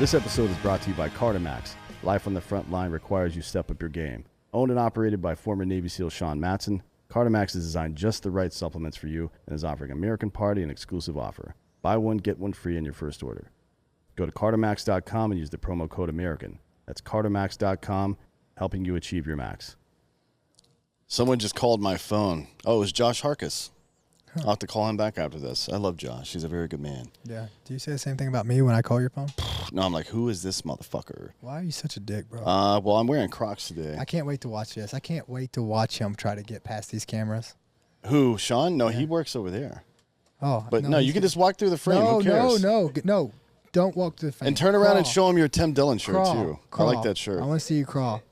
This episode is brought to you by Cardimax. Life on the front line requires you step up your game. Owned and operated by former Navy SEAL Sean Matson, Cardimax has designed just the right supplements for you and is offering American Party an exclusive offer. Buy one, get one free in your first order. Go to Cardimax.com and use the promo code American. That's Cardimax.com, helping you achieve your max. Someone just called my phone. Oh, it was Josh Harkis. Huh. I'll have to call him back after this. I love Josh. He's a very good man. Yeah. Do you say the same thing about me when I call your phone? No, I'm like, who is this motherfucker? Why are you such a dick, bro? Well, I'm wearing Crocs today. I can't wait to watch this. I can't wait to watch him try to get past these cameras. Who, Sean? No, he works over there. Oh, but no, you can just walk through the frame. No, who cares? no. Don't walk through the frame. And turn around and show him your Tim Dillon shirt, too. Crawl. I like that shirt. I want to see you crawl.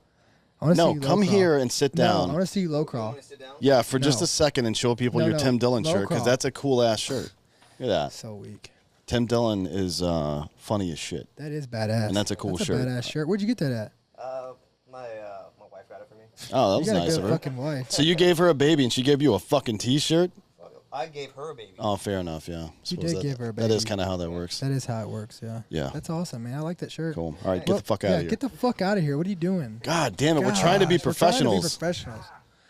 No, come here and sit down. No, I want to see you low crawl. Yeah, for just a second and show people your Tim Dillon shirt, because that's a cool-ass shirt. Look at that. So weak. Tim Dillon is funny as shit. That is badass. And that's a cool shirt. That's a badass shirt. Where'd you get that at? My wife got it for me. Oh, that was nice of her. Fucking wife. So you gave her a baby and she gave you a fucking T-shirt? I gave her a baby. Oh, fair enough, yeah. You did give her a baby. That is kind of how that works. That is how it works, yeah. Yeah. That's awesome, man. I like that shirt. Cool. All right, get the fuck out of here. Get the fuck out of here. What are you doing? God damn it, we're trying to be professionals. We're trying to be professionals.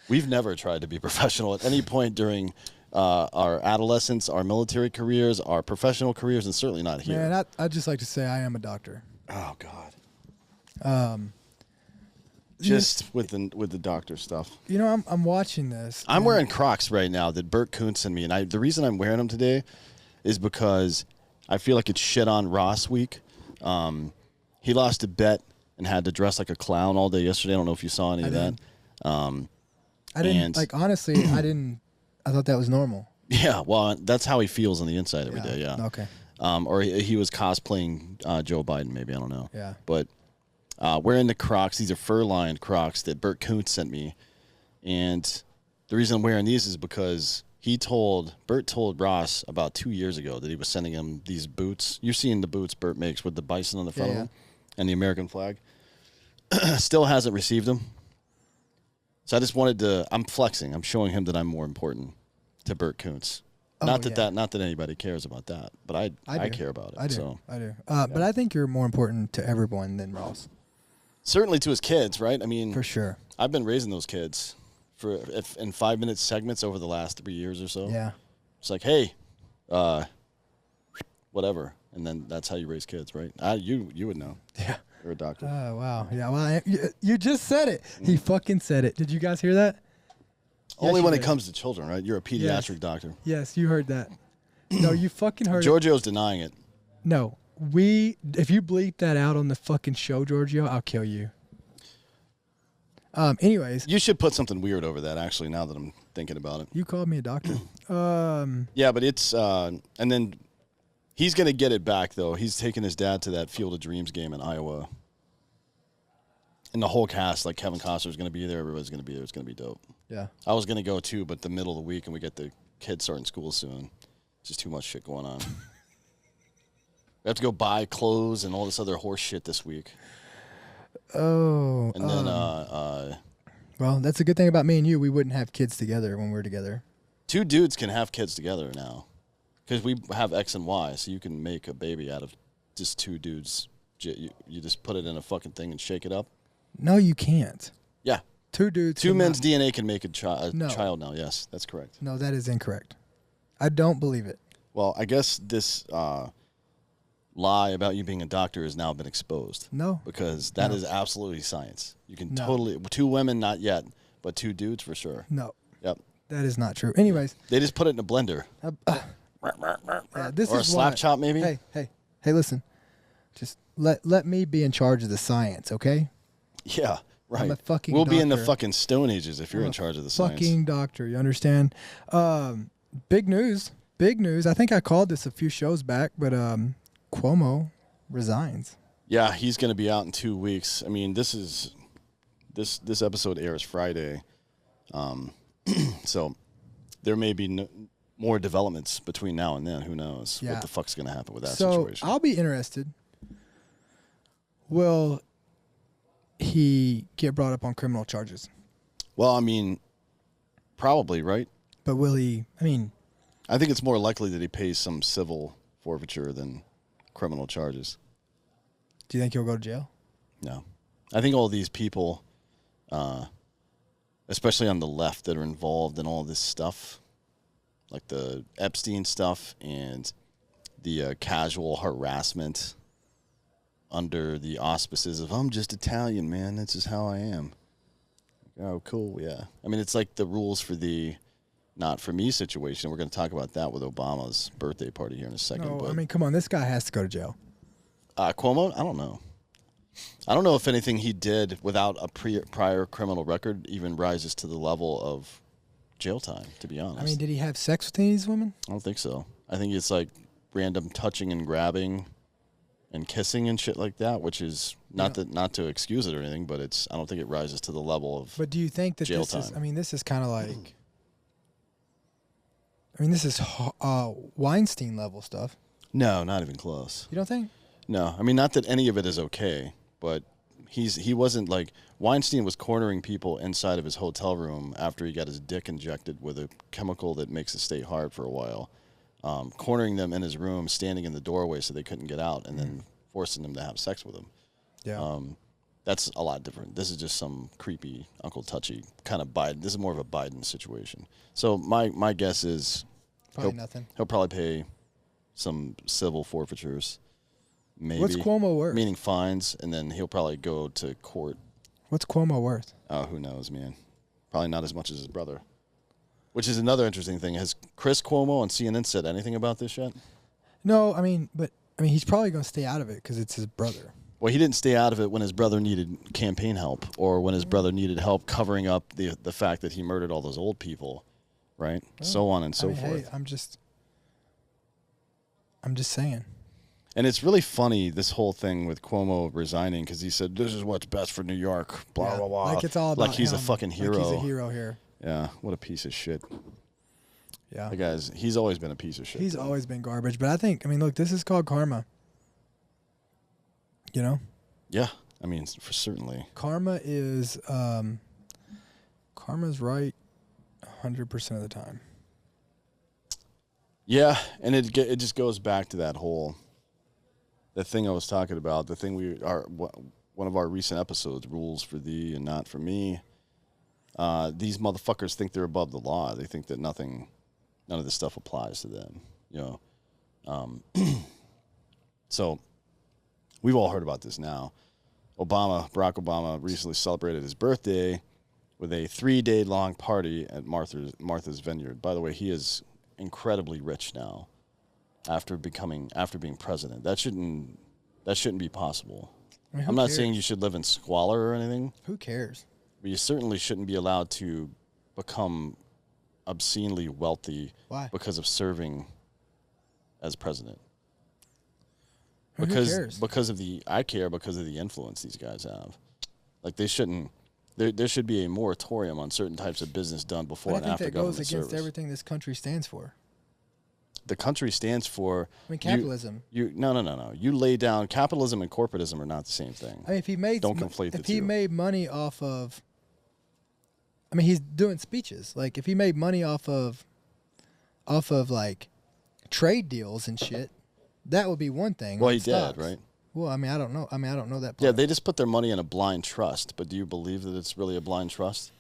We've never tried to be professional at any point during our adolescence, our military careers, our professional careers, and certainly not here. Man, I'd just like to say I am a doctor. Oh, God. Just with the doctor stuff. You know, I'm watching this. I'm wearing Crocs right now that Bert Koontz sent me, and the reason I'm wearing them today is because I feel like it's shit on Ross week. He lost a bet and had to dress like a clown all day yesterday. I don't know if you saw any of that. I didn't, like, honestly, I thought that was normal. Yeah, well, that's how he feels on the inside every day, yeah. Okay. Or he was cosplaying Joe Biden, maybe, I don't know. Yeah. But wearing the Crocs, these are fur-lined Crocs that Bert Koontz sent me. And the reason I'm wearing these is because Bert told Ross about 2 years ago that he was sending him these boots. You've seen the boots Bert makes with the bison on the front of them and the American flag. Still hasn't received them. So I just wanted to, I'm flexing. I'm showing him that I'm more important to Bert Koontz. Not that anybody cares about that, but I care about it. I do. So. I do. But I think you're more important to everyone than Ross. Certainly to his kids, right? I mean, for sure. I've been raising those kids in 5-minute segments over the last 3 years or so. Yeah. It's like, hey, whatever, and then that's how you raise kids, right? You would know. Yeah. You're a doctor. Oh, wow. Yeah, well, you just said it. He fucking said it. Did you guys hear that? Only when it comes to children, right? You're a pediatric doctor. Yes, you heard that. No, you fucking heard Giorgio's denying it. No, if you bleep that out on the fucking show, Giorgio, I'll kill you. Anyways. You should put something weird over that, actually, now that I'm thinking about it. You called me a doctor. Yeah, but it's, and then he's going to get it back, though. He's taking his dad to that Field of Dreams game in Iowa. And the whole cast, like Kevin Costner's going to be there. Everybody's going to be there. It's going to be dope. Yeah. I was going to go, too, but the middle of the week, and we get the kids starting school soon. It's just too much shit going on. We have to go buy clothes and all this other horse shit this week. Oh. And then, well, that's a good thing about me and you. We wouldn't have kids together when we're together. Two dudes can have kids together now. Because we have X and Y, so you can make a baby out of just two dudes. You just put it in a fucking thing and shake it up. No, you can't. Yeah. Two dudes. Two men's DNA can make a child now. Yes, that's correct. No, that is incorrect. I don't believe it. Well, I guess this lie about you being a doctor has now been exposed. No. Because that is absolutely science. You can totally, two women, not yet, but two dudes for sure. No. Yep. That is not true. Anyways. They just put it in a blender. This or is a slap chop, maybe? Hey, listen. Just let me be in charge of the science, okay? Yeah, right. I'm a fucking We'll doctor. be in the fucking Stone Ages if you're in charge of the science. Fucking doctor, you understand? Big news. I think I called this a few shows back, but Cuomo resigns. Yeah, he's going to be out in 2 weeks. I mean, this episode airs Friday, so there may be more developments between now and then. Who knows what the fuck's going to happen with that situation? I'll be interested. Will he get brought up on criminal charges? Well, I mean, probably, right? But will he? I mean, I think it's more likely that he pays some civil forfeiture than criminal charges. Do you think he'll go to jail? No. I think all these people, especially on the left, that are involved in all this stuff, like the Epstein stuff and the casual harassment under the auspices of, I'm just Italian, man. That's just how I am. Oh, cool, yeah. I mean, it's like the rules for the not for me situation. We're going to talk about that with Obama's birthday party here in a second. No, but, I mean, come on. This guy has to go to jail. Cuomo, I don't know. I don't know if anything he did without a prior criminal record even rises to the level of jail time, to be honest. I mean, did he have sex with any of these women? I don't think so. I think it's like random touching and grabbing and kissing and shit like that, which is not to excuse it or anything, but I don't think it rises to the level of But do you think that jail this is, time. I mean, this is kind of like, I mean, this is Weinstein level stuff. No, not even close. You don't think? No, I mean, not that any of it is okay, but he wasn't like Weinstein was cornering people inside of his hotel room after he got his dick injected with a chemical that makes it stay hard for a while, cornering them in his room, standing in the doorway so they couldn't get out, and then forcing them to have sex with him. Yeah. That's a lot different. This is just some creepy Uncle Touchy kind of Biden. This is more of a Biden situation. So my guess is Probably nothing. he'll probably pay some civil forfeitures. Maybe. What's Cuomo worth? Meaning fines, and then he'll probably go to court. What's Cuomo worth? Oh, who knows, man? Probably not as much as his brother. Which is another interesting thing. Has Chris Cuomo on CNN said anything about this yet? No, I mean, he's probably going to stay out of it because it's his brother. Well, he didn't stay out of it when his brother needed campaign help or when his brother needed help covering up the fact that he murdered all those old people, right? So on and so forth. Hey, I'm just saying. And it's really funny, this whole thing with Cuomo resigning, because he said, this is what's best for New York, blah, blah, blah. Like it's all about like he's a him. fucking hero. Like he's a hero here. Yeah, what a piece of shit. Yeah. The guy's, he's always been a piece of shit. He's always been garbage. But I mean, look, this is called karma. You know? Yeah, I mean, for certainly. Karma's right 100% of the time. Yeah, and it just goes back to that whole, the thing I was talking about, the thing one of our recent episodes, rules for thee and not for me. These motherfuckers think they're above the law. They think that none of this stuff applies to them, you know. So we've all heard about this now. Barack Obama recently celebrated his birthday with a 3-day-long party at Martha's Vineyard. By the way, he is incredibly rich now after being president. That shouldn't be possible. I mean, I'm not cares? saying you should live in squalor or anything, Who cares? but you certainly shouldn't be allowed to become obscenely wealthy Why? because of serving as president. Who cares? Because of the influence these guys have. Like they shouldn't. There should be a moratorium on certain types of business done before But and I think after that goes government against service. everything this country stands for. The country stands for. I mean, capitalism. No. You lay down capitalism and corporatism are not the same thing. I mean, if he made Don't conflate the if he two. made money off of, I mean, he's doing speeches. Like if he made money off of like trade deals and shit, that would be one thing. Well, on he stocks. did, right? Well, I mean, I don't know. I don't know that part. Yeah, they just put their money in a blind trust. But do you believe that it's really a blind trust?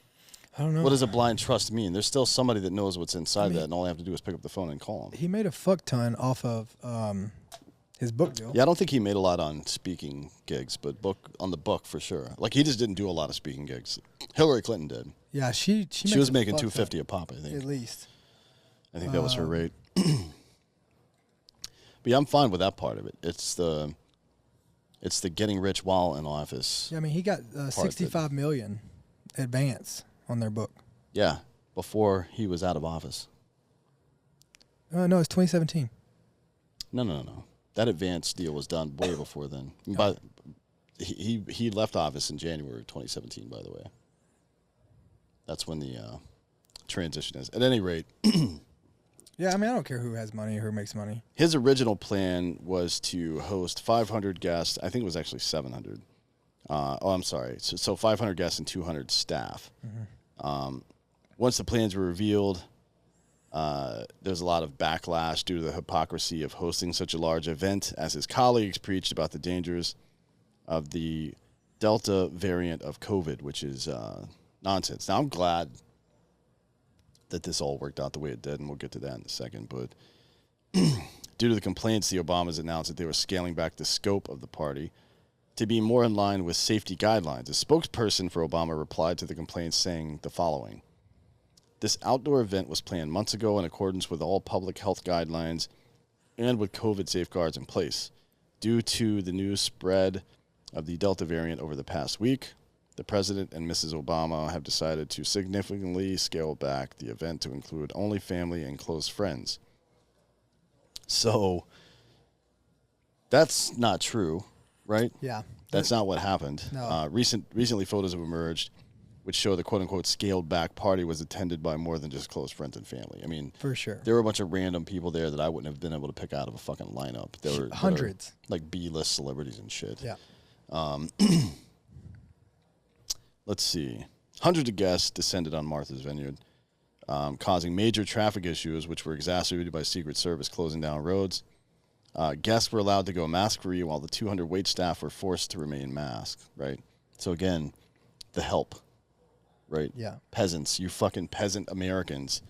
I don't know. What does a blind trust mean? There's still somebody that knows what's inside that, and all they have to do is pick up the phone and call them. He made a fuck ton off of his book deal. Yeah, I don't think he made a lot on speaking gigs, but on the book for sure. Like he just didn't do a lot of speaking gigs. Hillary Clinton did. Yeah, she She was making $250 a pop, I at think. least. I think that was her rate. But yeah, I'm fine with that part of it. It's the getting rich while in office. Yeah, I mean, he got $65 million advance on their book. Yeah, before he was out of office. No, it's 2017. No. That advance deal was done way before then. But he left office in January of 2017, by the way. That's when the transition is. At any rate, Yeah, I mean, I don't care who has money or who makes money. his original plan was to host 500 guests. I think it was actually 700. I'm sorry. So 500 guests and 200 staff. Once the plans were revealed, there's a lot of backlash due to the hypocrisy of hosting such a large event, as his colleagues preached about the dangers of the Delta variant of COVID, which is nonsense. Now, I'm glad that this all worked out the way it did, and we'll get to that in a second. But due to the complaints, the Obamas announced that they were scaling back the scope of the party to be more in line with safety guidelines. A spokesperson for Obama replied to the complaints saying the following: "This outdoor event was planned months ago in accordance with all public health guidelines and with COVID safeguards in place. Due to the new spread of the Delta variant over the past week, the President and Mrs. Obama have decided to significantly scale back the event to include only family and close friends." So that's not true, right? Yeah. That's not what happened. No. Recently, photos have emerged which show the quote-unquote scaled-back party was attended by more than just close friends and family. I mean, For sure. there were a bunch of random people there that I wouldn't have been able to pick out of a fucking lineup. There were Hundreds. like B-list celebrities and shit. Yeah. Let's see. Hundreds of guests descended on Martha's Vineyard, causing major traffic issues, which were exacerbated by Secret Service closing down roads. Guests were allowed to go mask-free, while the 200 wait staff were forced to remain masked, right? So again, the help, right? Yeah. Peasants, you fucking peasant Americans.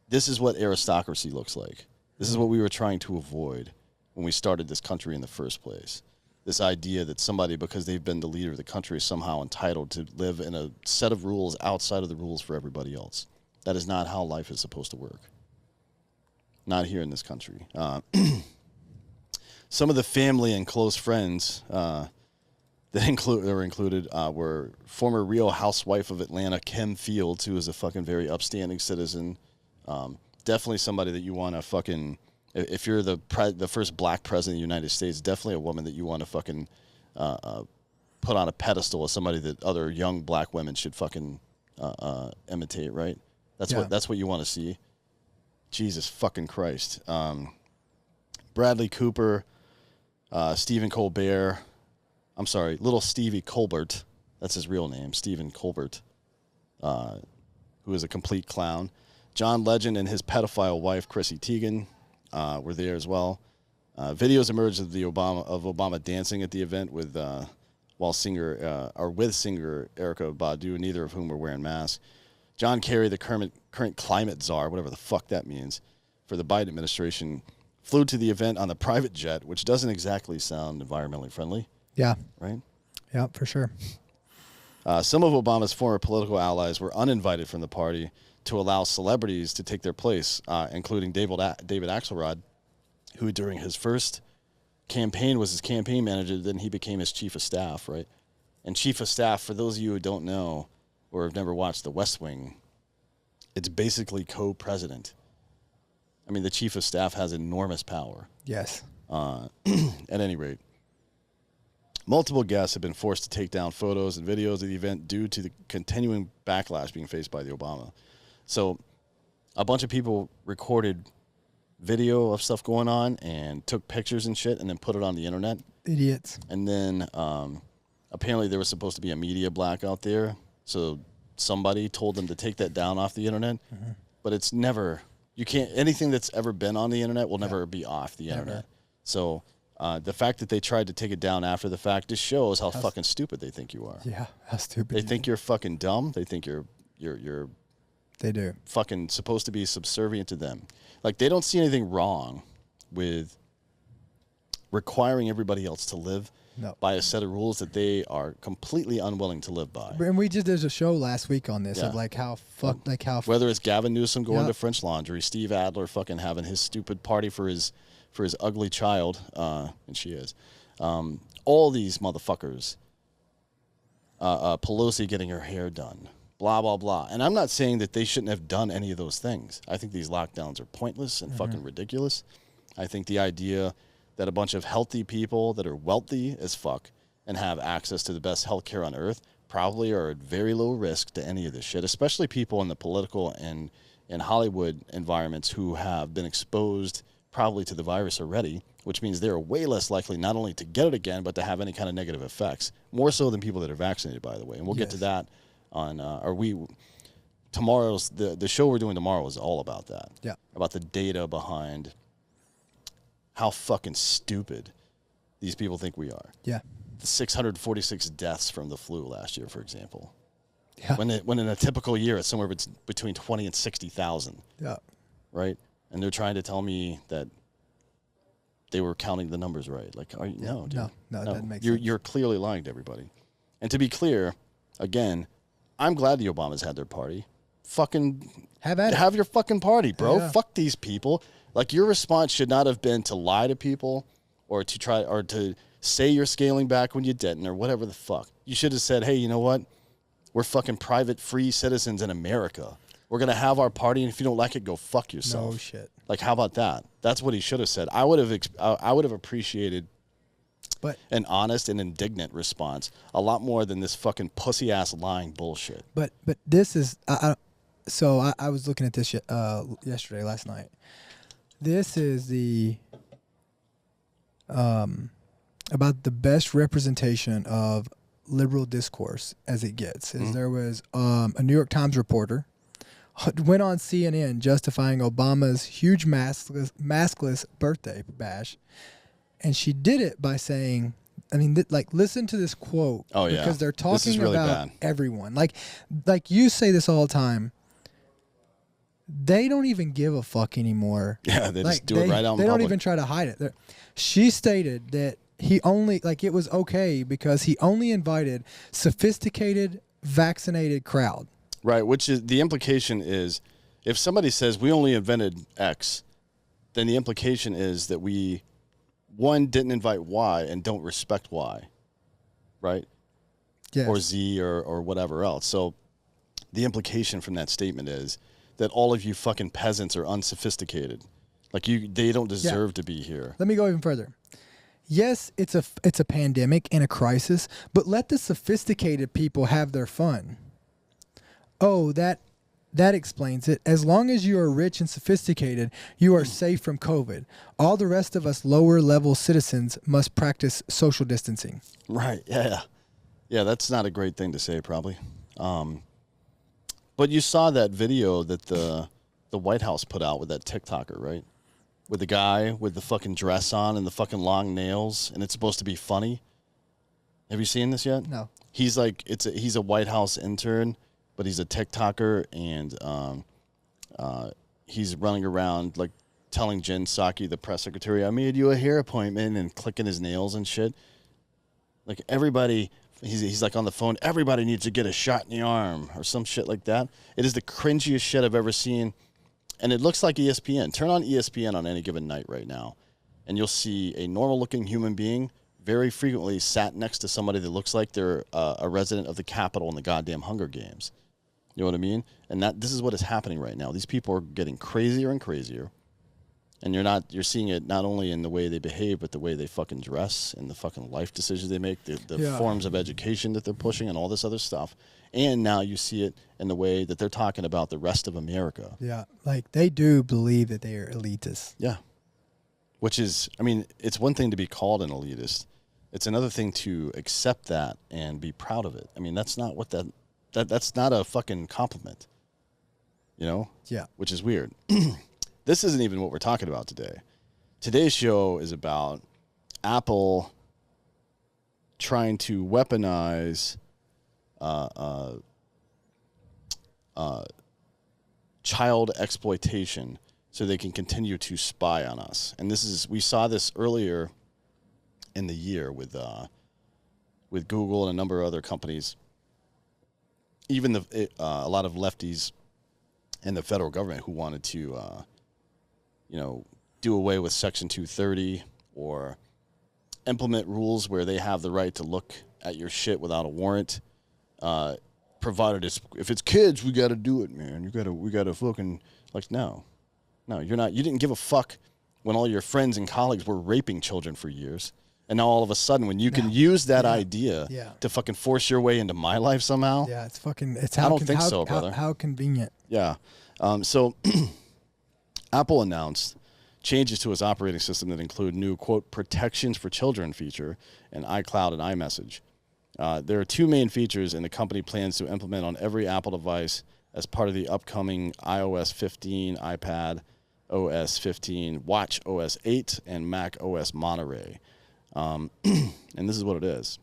This is what aristocracy looks like. This is what we were trying to avoid when we started this country in the first place. This idea that somebody, because they've been the leader of the country, is somehow entitled to live in a set of rules outside of the rules for everybody else. That is not how life is supposed to work. Not here in this country. Some of the family and close friends that were included were former Real Housewife of Atlanta, Kim Fields, who is a fucking very upstanding citizen. Definitely somebody that you want to fucking... If you're the first black president of the United States, definitely a woman that you want to fucking put on a pedestal as somebody that other young black women should fucking imitate, right? That's what you want to see. Jesus fucking Christ. Bradley Cooper, Stephen Colbert. I'm sorry, little Stevie Colbert. That's his real name, Stephen Colbert, who is a complete clown. John Legend and his pedophile wife, Chrissy Teigen, were there as well. Videos emerged of Obama dancing at the event with singer Erykah Badu, neither of whom were wearing masks. John Kerry, the current climate czar, whatever the fuck that means, for the Biden administration, flew to the event on the private jet, which doesn't exactly sound environmentally friendly. Yeah. Right? Yeah, for sure. Some of Obama's former political allies were uninvited from the party to allow celebrities to take their place, including David Axelrod, who during his first campaign was his campaign manager. Then he became his chief of staff, right? And chief of staff, for those of you who don't know or have never watched The West Wing, it's basically co-president. I mean, the chief of staff has enormous power. Yes. At any rate, multiple guests have been forced to take down photos and videos of the event due to the continuing backlash being faced by the Obama. So a bunch of people recorded video of stuff going on and took pictures and shit and then put it on the internet. Idiots. And then apparently there was supposed to be a media blackout there. So somebody told them to take that down off the internet. Mm-hmm. But it's never, you can't, anything that's ever been on the internet will never be off the internet. So the fact that they tried to take it down after the fact just shows how fucking stupid they think you are. Yeah, how stupid. They think you're fucking dumb. They think you're They do. fucking supposed to be subservient to them. Like, they don't see anything wrong with requiring everybody else to live by a set of rules that they are completely unwilling to live by. And there's a show last week on this of whether it's Gavin Newsom going to French Laundry, Steve Adler fucking having his stupid party for his ugly child, and she is, all these motherfuckers, Pelosi getting her hair done, blah, blah, blah. And I'm not saying that they shouldn't have done any of those things. I think these lockdowns are pointless and fucking ridiculous. I think the idea that a bunch of healthy people that are wealthy as fuck and have access to the best healthcare on earth probably are at very low risk to any of this shit, especially people in the political and in Hollywood environments who have been exposed probably to the virus already, which means they're way less likely not only to get it again, but to have any kind of negative effects, more so than people that are vaccinated, by the way. And we'll get to that on, tomorrow's, the show we're doing tomorrow is all about that. Yeah. About the data behind how fucking stupid these people think we are. Yeah. 646 deaths from the flu last year, for example. Yeah. When in a typical year, it's somewhere between 20 and 60,000. Yeah. Right? And they're trying to tell me that they were counting the numbers right. Like, no, dude. No, it doesn't make sense. You're clearly lying to everybody. And to be clear, again, I'm glad the Obamas had their party. Fucking have your fucking party, bro. Yeah. Fuck these people. Like, your response should not have been to lie to people or to say you're scaling back when you didn't or whatever the fuck. You should have said, hey, you know what? We're fucking private, free citizens in America. We're going to have our party, and if you don't like it, go fuck yourself. No shit. Like, how about that? That's what he should have said. I would have appreciated an honest and indignant response a lot more than this fucking pussy-ass lying bullshit. But this is so I was looking at this yesterday, last night. This is the about the best representation of liberal discourse as it gets. There was a New York Times reporter went on CNN justifying Obama's huge maskless birthday bash, and she did it by saying, I mean, listen to this quote. Oh, yeah. Because they're This is talking really about bad. everyone. Like you say this all the time. They don't even give a fuck anymore. Yeah, they just do it right out in They don't public. even try to hide it. She stated that he only, it was okay because he only invited sophisticated, vaccinated crowd. Right, which is the implication is if somebody says we only invented X, then the implication is that we, one, didn't invite Y and don't respect Y, right? Yes. Or Z or whatever else. So the implication from that statement is that all of you fucking peasants are unsophisticated. Like they don't deserve to be here. Let me go even further. Yes, it's a pandemic and a crisis, but let the sophisticated people have their fun. Oh, that explains it. As long as you are rich and sophisticated, you are safe from COVID. All the rest of us lower-level citizens must practice social distancing. Right, yeah. Yeah, that's not a great thing to say, probably. But you saw that video that the White House put out with that TikToker, right? With the guy with the fucking dress on and the fucking long nails, and it's supposed to be funny. Have you seen this yet? No. He's like, he's a White House intern, but he's a TikToker, and he's running around like telling Jen Psaki, the press secretary, I made you a hair appointment, and clicking his nails and shit. Like everybody, he's like on the phone, everybody needs to get a shot in the arm or some shit like that. It is the cringiest shit I've ever seen. And it looks like ESPN. Turn on ESPN on any given night right now, and you'll see a normal-looking human being very frequently sat next to somebody that looks like they're a resident of the Capitol in the goddamn Hunger Games. You know what I mean? And this is what is happening right now. These people are getting crazier and crazier, and you're seeing it not only in the way they behave, but the way they fucking dress and the fucking life decisions they make, the forms of education that they're pushing, and all this other stuff. And now you see it in the way that they're talking about the rest of America. Yeah, like they do believe that they are elitists. Yeah. Which is, I mean, it's one thing to be called an elitist. It's another thing to accept that and be proud of it. I mean, that's not what that's not a fucking compliment. You know? Yeah. Which is weird. This isn't even what we're talking about today. Today's show is about Apple trying to weaponize child exploitation so they can continue to spy on us. And we saw this earlier in the year with Google and a number of other companies. Even a lot of lefties and the federal government who wanted to, do away with Section 230 or implement rules where they have the right to look at your shit without a warrant. Provided if it's kids, we got to do it, man. We got to fucking no, you're not. You didn't give a fuck when all your friends and colleagues were raping children for years, and now all of a sudden, when you can use that idea to fucking force your way into my life somehow, it's fucking. I don't think so, brother. How convenient. Yeah. So Apple announced changes to its operating system that include new, quote, protections for children feature in iCloud and iMessage. There are two main features, and the company plans to implement on every Apple device as part of the upcoming iOS 15, iPad OS 15, Watch OS 8, and Mac OS Monterey. And this is what it is.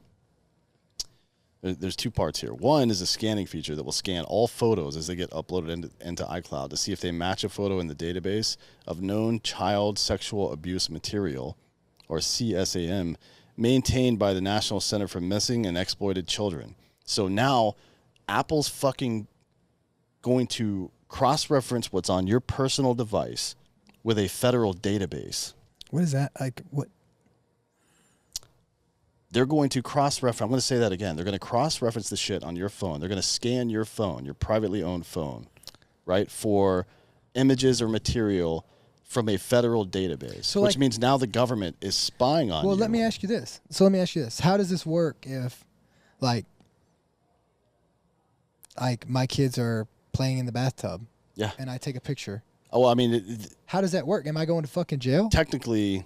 there's two parts here. One is a scanning feature that will scan all photos as they get uploaded into iCloud to see if they match a photo in the database of known child sexual abuse material, or CSAM, maintained by the National Center for Missing and Exploited Children. So now Apple's fucking going to cross-reference what's on your personal device with a federal database. What is that? Like, what? They're going to cross-reference. I'm going to say that again. They're going to cross-reference the shit on your phone. They're going to scan your phone, your privately owned phone, right, for images or material from a federal database, So, which like, means now the government is spying on you. well, let me ask you this. How does this work if, like my kids are playing in the bathtub Yeah. and I take a picture? Oh, well, I mean, How does that work? Am I going to fucking jail? technically,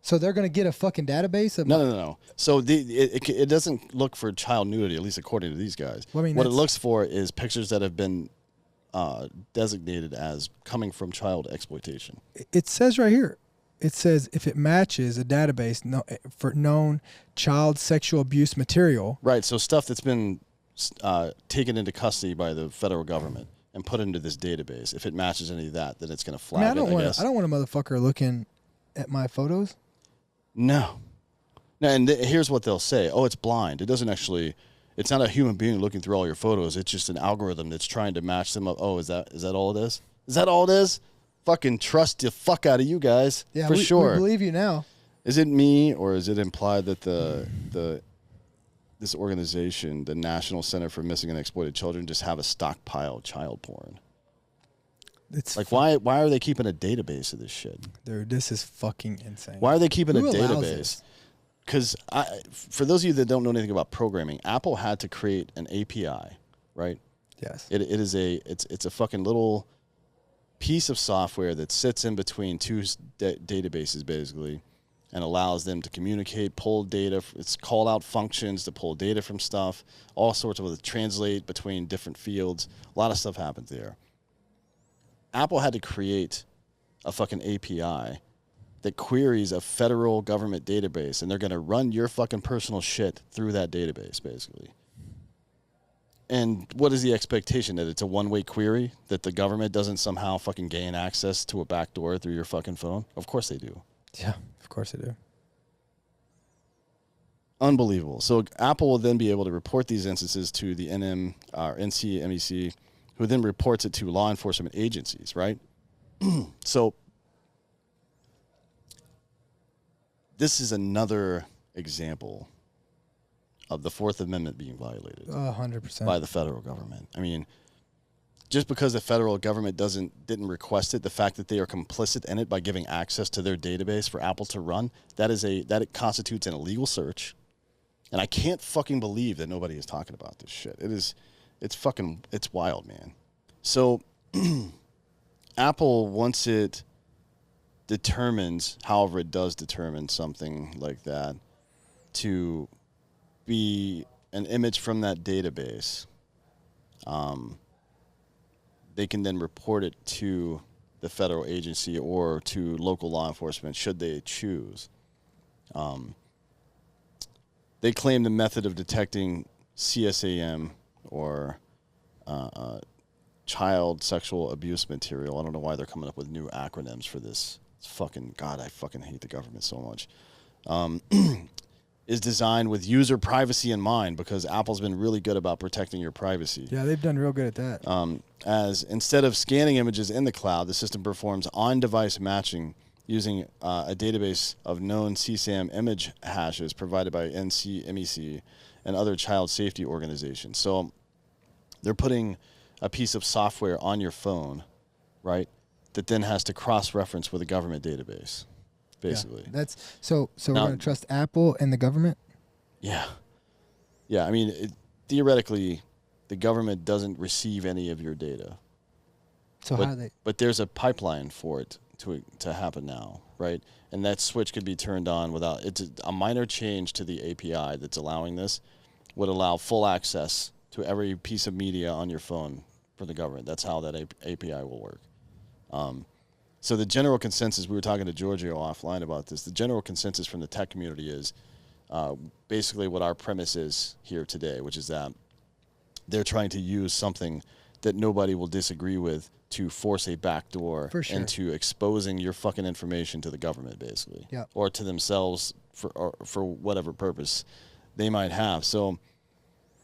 So they're going to get a fucking database of no. So it doesn't look for child nudity, at least according to these guys. Well, I mean, what it that's- looks for is pictures that have been designated as coming from child exploitation. It says right here. It says if it matches a database for known child sexual abuse material. Right. So stuff that's been taken into custody by the federal government and put into this database. If it matches any of that, then it's going to flag I mean, it. I guess. I don't want a motherfucker looking at my photos. No. No. And here's what they'll say. Oh, it's blind. It doesn't actually. It's not a human being looking through all your photos. It's just an algorithm that's trying to match them up. Oh, is that all it is? Is that all it is? Fucking trust the fuck out of you guys. Yeah, for sure. We believe you now. Is it me, or is it implied that this organization, the National Center for Missing and Exploited Children, just have a stockpile of child porn? It's Like, why are they keeping a database of this shit? Dude, this is fucking insane. Why are they keeping Who a allows database? this? Because for those of you that don't know anything about programming, Apple had to create an API, right? Yes. It's a fucking little piece of software that sits in between two databases, basically, and allows them to communicate, pull data. It's call out functions to pull data from stuff, all sorts of translate between different fields. A lot of stuff happens there. Apple had to create a fucking API that queries a federal government database, and they're going to run your fucking personal shit through that database, basically. And what is the expectation? That it's a one-way query? That the government doesn't somehow fucking gain access to a back door through your fucking phone? Of course they do. Yeah, of course I do. Unbelievable. So Apple will then be able to report these instances to the NCMEC, who then reports it to law enforcement agencies, right? So this is another example of the Fourth Amendment being violated 100%. by the federal government. I mean, just because the federal government didn't request it, the fact that they are complicit in it by giving access to their database for Apple to run, that it constitutes an illegal search. And I can't fucking believe that nobody is talking about this shit. It's wild, man. So Apple, once it determines, however it does determine something like that, to be an image from that database, they can then report it to the federal agency or to local law enforcement should they choose. They claim the method of detecting CSAM, or child sexual abuse material. I don't know why they're coming up with new acronyms for this. It's fucking, God, I fucking hate the government so much. Is designed with user privacy in mind, because Apple's been really good about protecting your privacy. Yeah, they've done real good at that. As instead of scanning images in the cloud, the system performs on-device matching using a database of known CSAM image hashes provided by NCMEC and other child safety organizations. So they're putting a piece of software on your phone, right, that then has to cross-reference with a government database, basically. Yeah, that's so Now- we're going to trust Apple and the government? Yeah. Yeah, I mean, theoretically, the government doesn't receive any of your data. So how do they But there's a pipeline for it to happen now, right? And that switch could be turned on without, it's a minor change to the API that's allowing this would allow full access to every piece of media on your phone for the government. That's how that API will work. So the general consensus, we were talking to Giorgio offline about this, the general consensus from the tech community is basically what our premise is here today, which is that they're trying to use something that nobody will disagree with to force a backdoor For sure. into exposing your fucking information to the government, basically, Yeah. or to themselves for whatever purpose they might have. So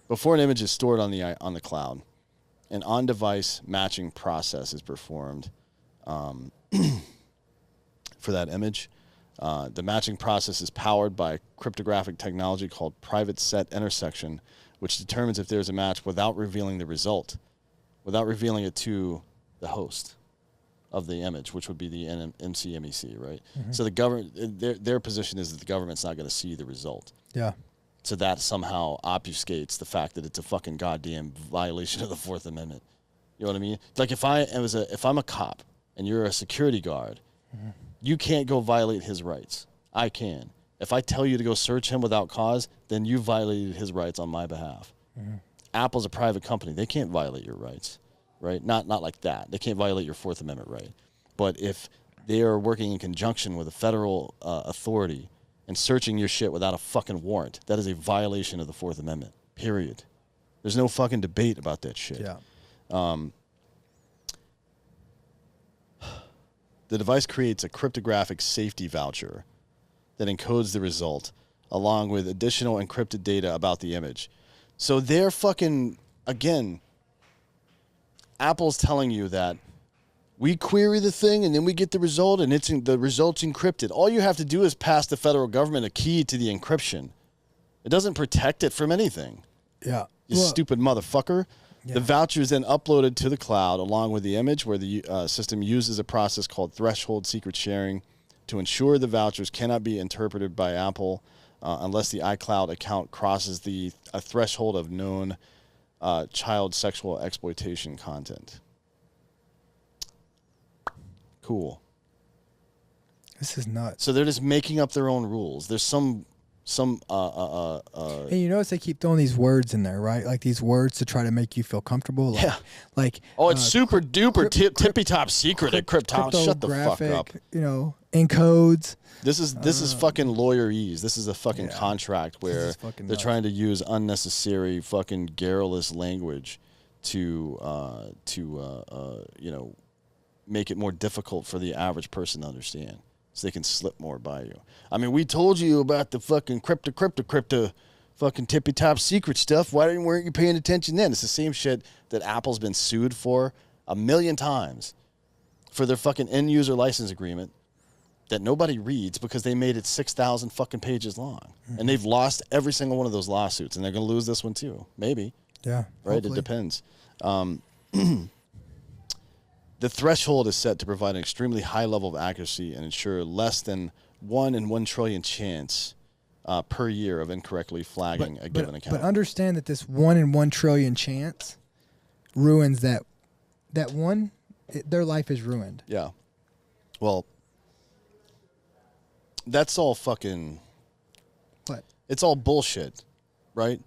before an image is stored on the cloud, an on-device matching process is performed for that image. The matching process is powered by cryptographic technology called private set intersection, which determines if there's a match without revealing the result, without revealing it to the host of the image, which would be the MCMEC, right? Mm-hmm. So the government, their position is that the government's not going to see the result. Yeah. So that somehow obfuscates the fact that it's a fucking goddamn violation of the Fourth Amendment. You know what I mean? Like if I'm a cop and you're a security guard, you can't go violate his rights. I can. If I tell you to go search him without cause, then you violated his rights on my behalf. Apple's a private company. They can't violate your rights, right? Not like that. They can't violate your Fourth Amendment right. But if they are working in conjunction with a federal authority and searching your shit without a fucking warrant, that is a violation of the Fourth Amendment, period. There's no fucking debate about that shit. Yeah. The device creates a cryptographic safety voucher that encodes the result along with additional encrypted data about the image. So they're fucking, again, Apple's telling you that we query the thing and then we get the result and the result's encrypted. All you have to do is pass the federal government a key to the encryption. It doesn't protect it from anything. Yeah. You stupid motherfucker. Yeah. The voucher is then uploaded to the cloud along with the image, where the system uses a process called threshold secret sharing to ensure the vouchers cannot be interpreted by Apple unless the iCloud account crosses a threshold of known child sexual exploitation content. Cool. This is nuts. So they're just making up their own rules. There's some And you notice they keep throwing these words in there, right? Like these words to try to make you feel comfortable. Like, Yeah. Like oh, it's super duper tippy top secret at Krypton. Shut the fuck up. cryptographic, encodes. This is fucking lawyerese. This is a fucking contract where is fucking they're nuts. trying to use unnecessary fucking garrulous language to make it more difficult for the average person to understand, so they can slip more by you. I mean, we told you about the fucking crypto fucking tippy top secret stuff. Why weren't you paying attention then? It's the same shit that Apple's been sued for 1,000,000 times for their fucking end user license agreement that nobody reads because they made it 6,000 fucking pages long. And they've lost every single one of those lawsuits, and they're going to lose this one too. Maybe. Yeah. Right? hopefully. It depends. The threshold is set to provide an extremely high level of accuracy and ensure less than 1 in 1 trillion chance per year of incorrectly flagging a given account. But understand that this 1 in 1 trillion chance ruins that one. Their life is ruined. Yeah. Well, that's all fucking... What? It's all bullshit, right?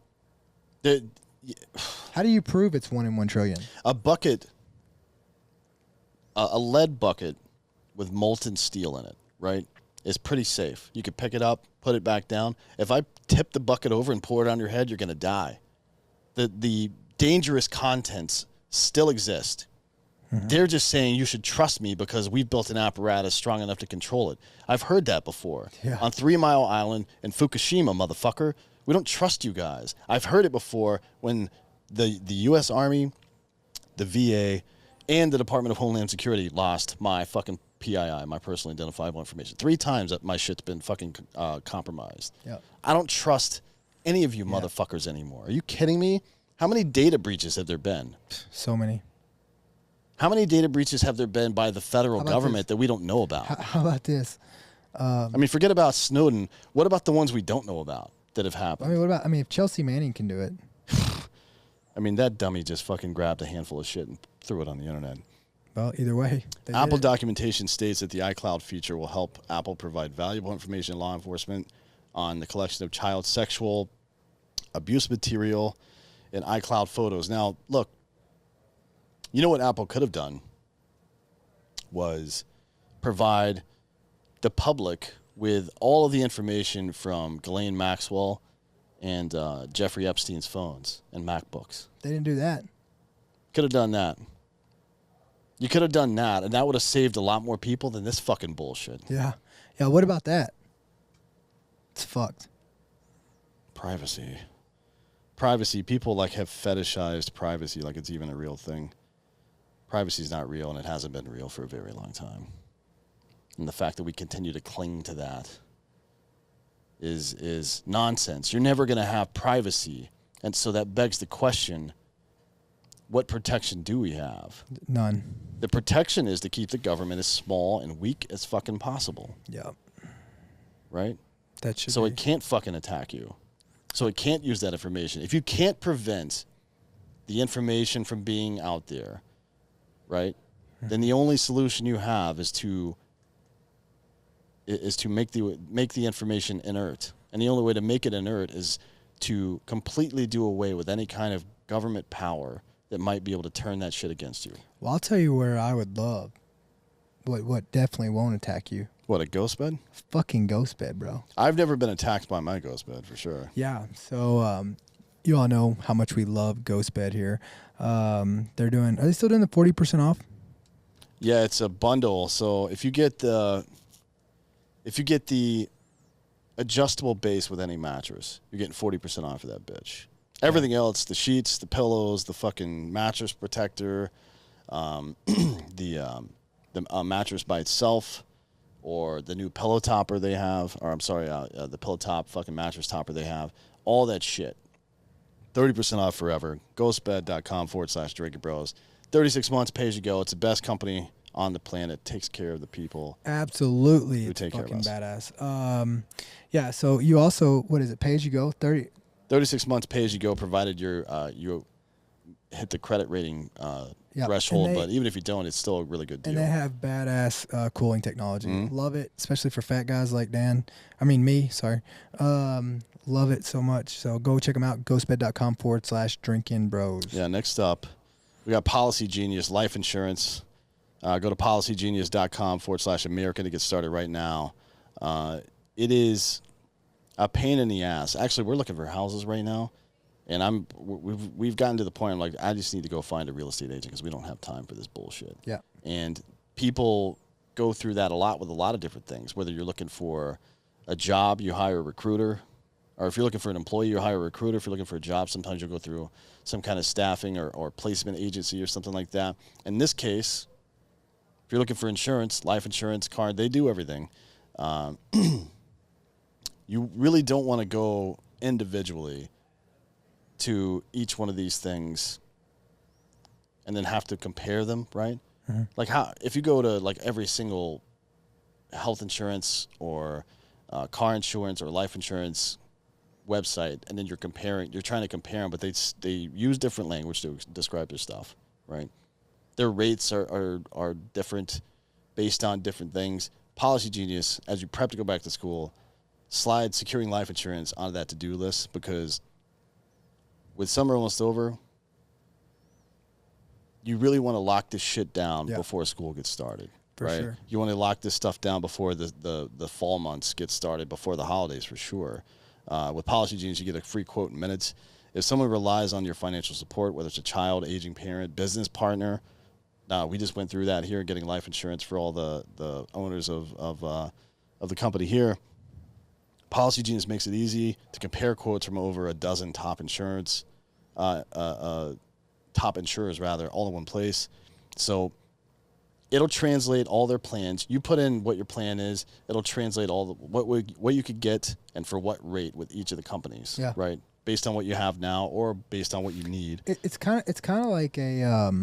How do you prove it's 1 in 1 trillion? A bucket, a lead bucket with molten steel in it, right, is pretty safe. You could pick it up, put it back down. If I tip the bucket over and pour it on your head, you're going to die. The dangerous contents still exist. They're just saying you should trust me because we've built an apparatus strong enough to control it. I've heard that before. Yeah. On 3 Mile Island in Fukushima, motherfucker. We don't trust you guys. I've heard it before when the U.S. Army, the VA, and the Department of Homeland Security lost my fucking PII, my personally identifiable information. 3 times that my shit's been fucking compromised. Yep. I don't trust any of you motherfuckers anymore. Are you kidding me? How many data breaches have there been? So many. How many data breaches have there been by the federal about government this? that we don't know about? How about this? I mean, forget about Snowden. What about the ones we don't know about that have happened? If Chelsea Manning can do it. I mean, that dummy just fucking grabbed a handful of shit and threw it on the internet. Well, either way. they did Apple it. documentation states that the iCloud feature will help Apple provide valuable information to law enforcement on the collection of child sexual abuse material and iCloud photos. Now, look, you know what Apple could have done was provide the public with all of the information from Ghislaine Maxwell and Jeffrey Epstein's phones and MacBooks. They didn't do that. Could have done that. You could have done that, and that would have saved a lot more people than this fucking bullshit. Yeah. Yeah, what about that? It's fucked. Privacy. Privacy. People like have fetishized privacy like it's even a real thing. Privacy is not real, and it hasn't been real for a very long time. And the fact that we continue to cling to that is nonsense. You're never going to have privacy. And so that begs the question, what protection do we have? None. The protection is to keep the government as small and weak as fucking possible. Yeah. Right? That should So be. it can't fucking attack you. So it can't use that information. If you can't prevent the information from being out there, right, then the only solution you have is to make the information inert. And the only way to make it inert is to completely do away with any kind of government power that might be able to turn that shit against you. Well, I'll tell you where I would love. What definitely won't attack you. What, a ghost bed? Fucking ghost bed, bro. I've never been attacked by my ghost bed, for sure. Yeah. So you all know how much we love ghost bed here. Are they still doing the 40% off? Yeah, it's a bundle. So if you get the adjustable base with any mattress, you're getting 40% off of that bitch. Everything else, the sheets, the pillows, the fucking mattress protector, the mattress by itself, or the new pillow topper they have, or I'm sorry, the pillow top fucking mattress topper they have, all that shit. 30% off forever. Ghostbed.com/Drinking Bros. 36 months, pay as you go. It's the best company on the planet. Takes care of the people. Absolutely. Who It's take care of fucking us. badass. Yeah, so you also, what is it, pay as you go? 36 months, pay as you go, provided you hit the credit rating Yeah, threshold. and they- But even if you don't, it's still a really good deal. And they have badass cooling technology. Mhm. Love it, especially for fat guys like me, sorry. Love it so much. So go check them out, ghostbed.com/drinking bros. Yeah, next up, we got Policy Genius Life Insurance. Go to policygenius.com/American to get started right now. It is a pain in the ass. Actually, we're looking for houses right now, and we've gotten to the point I'm like, I just need to go find a real estate agent because we don't have time for this bullshit. Yeah. And people go through that a lot with a lot of different things. Whether you're looking for a job, you hire a recruiter. Or if you're looking for an employee, you hire a recruiter. If you're looking for a job, sometimes you'll go through some kind of staffing or placement agency or something like that. In this case, if you're looking for insurance, life insurance, car, they do everything. You really don't want to go individually to each one of these things and then have to compare them, right? Mm-hmm. Like if you go to like every single health insurance or car insurance or life insurance website, and then you're trying to compare them, but they use different language to describe their stuff, right? Their rates are different based on different things. Policy Genius, as you prep to go back to school, slide securing life insurance onto that to-do list, because with summer almost over, you really want to lock this shit down before school gets started. For right? sure. You want to lock this stuff down before the fall months get started, before the holidays for sure. With Policy Genius, you get a free quote in minutes. If someone relies on your financial support, whether it's a child, aging parent, business partner, we just went through that here, getting life insurance for all the owners of the company here. Policy Genius makes it easy to compare quotes from over a dozen top insurers, all in one place. So it'll translate all their plans. You put in what your plan is. It'll translate what you could get and for what rate with each of the companies. Yeah. Right. Based on what you have now, or based on what you need. It's kind of like a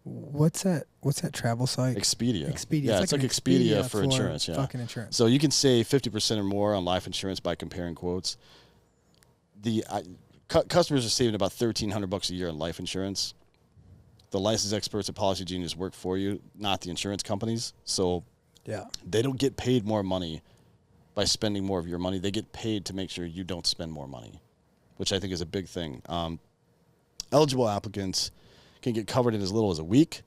what's that travel site? Expedia. Expedia. Yeah, it's like an Expedia for insurance. Yeah. Fucking insurance. So you can save 50% or more on life insurance by comparing quotes. Customers are saving about $1,300 a year on life insurance. The licensed experts at Policy Genius work for you, not the insurance companies. So Yeah. they don't get paid more money by spending more of your money. They get paid to make sure you don't spend more money, which I think is a big thing. Eligible applicants can get covered in as little as a week.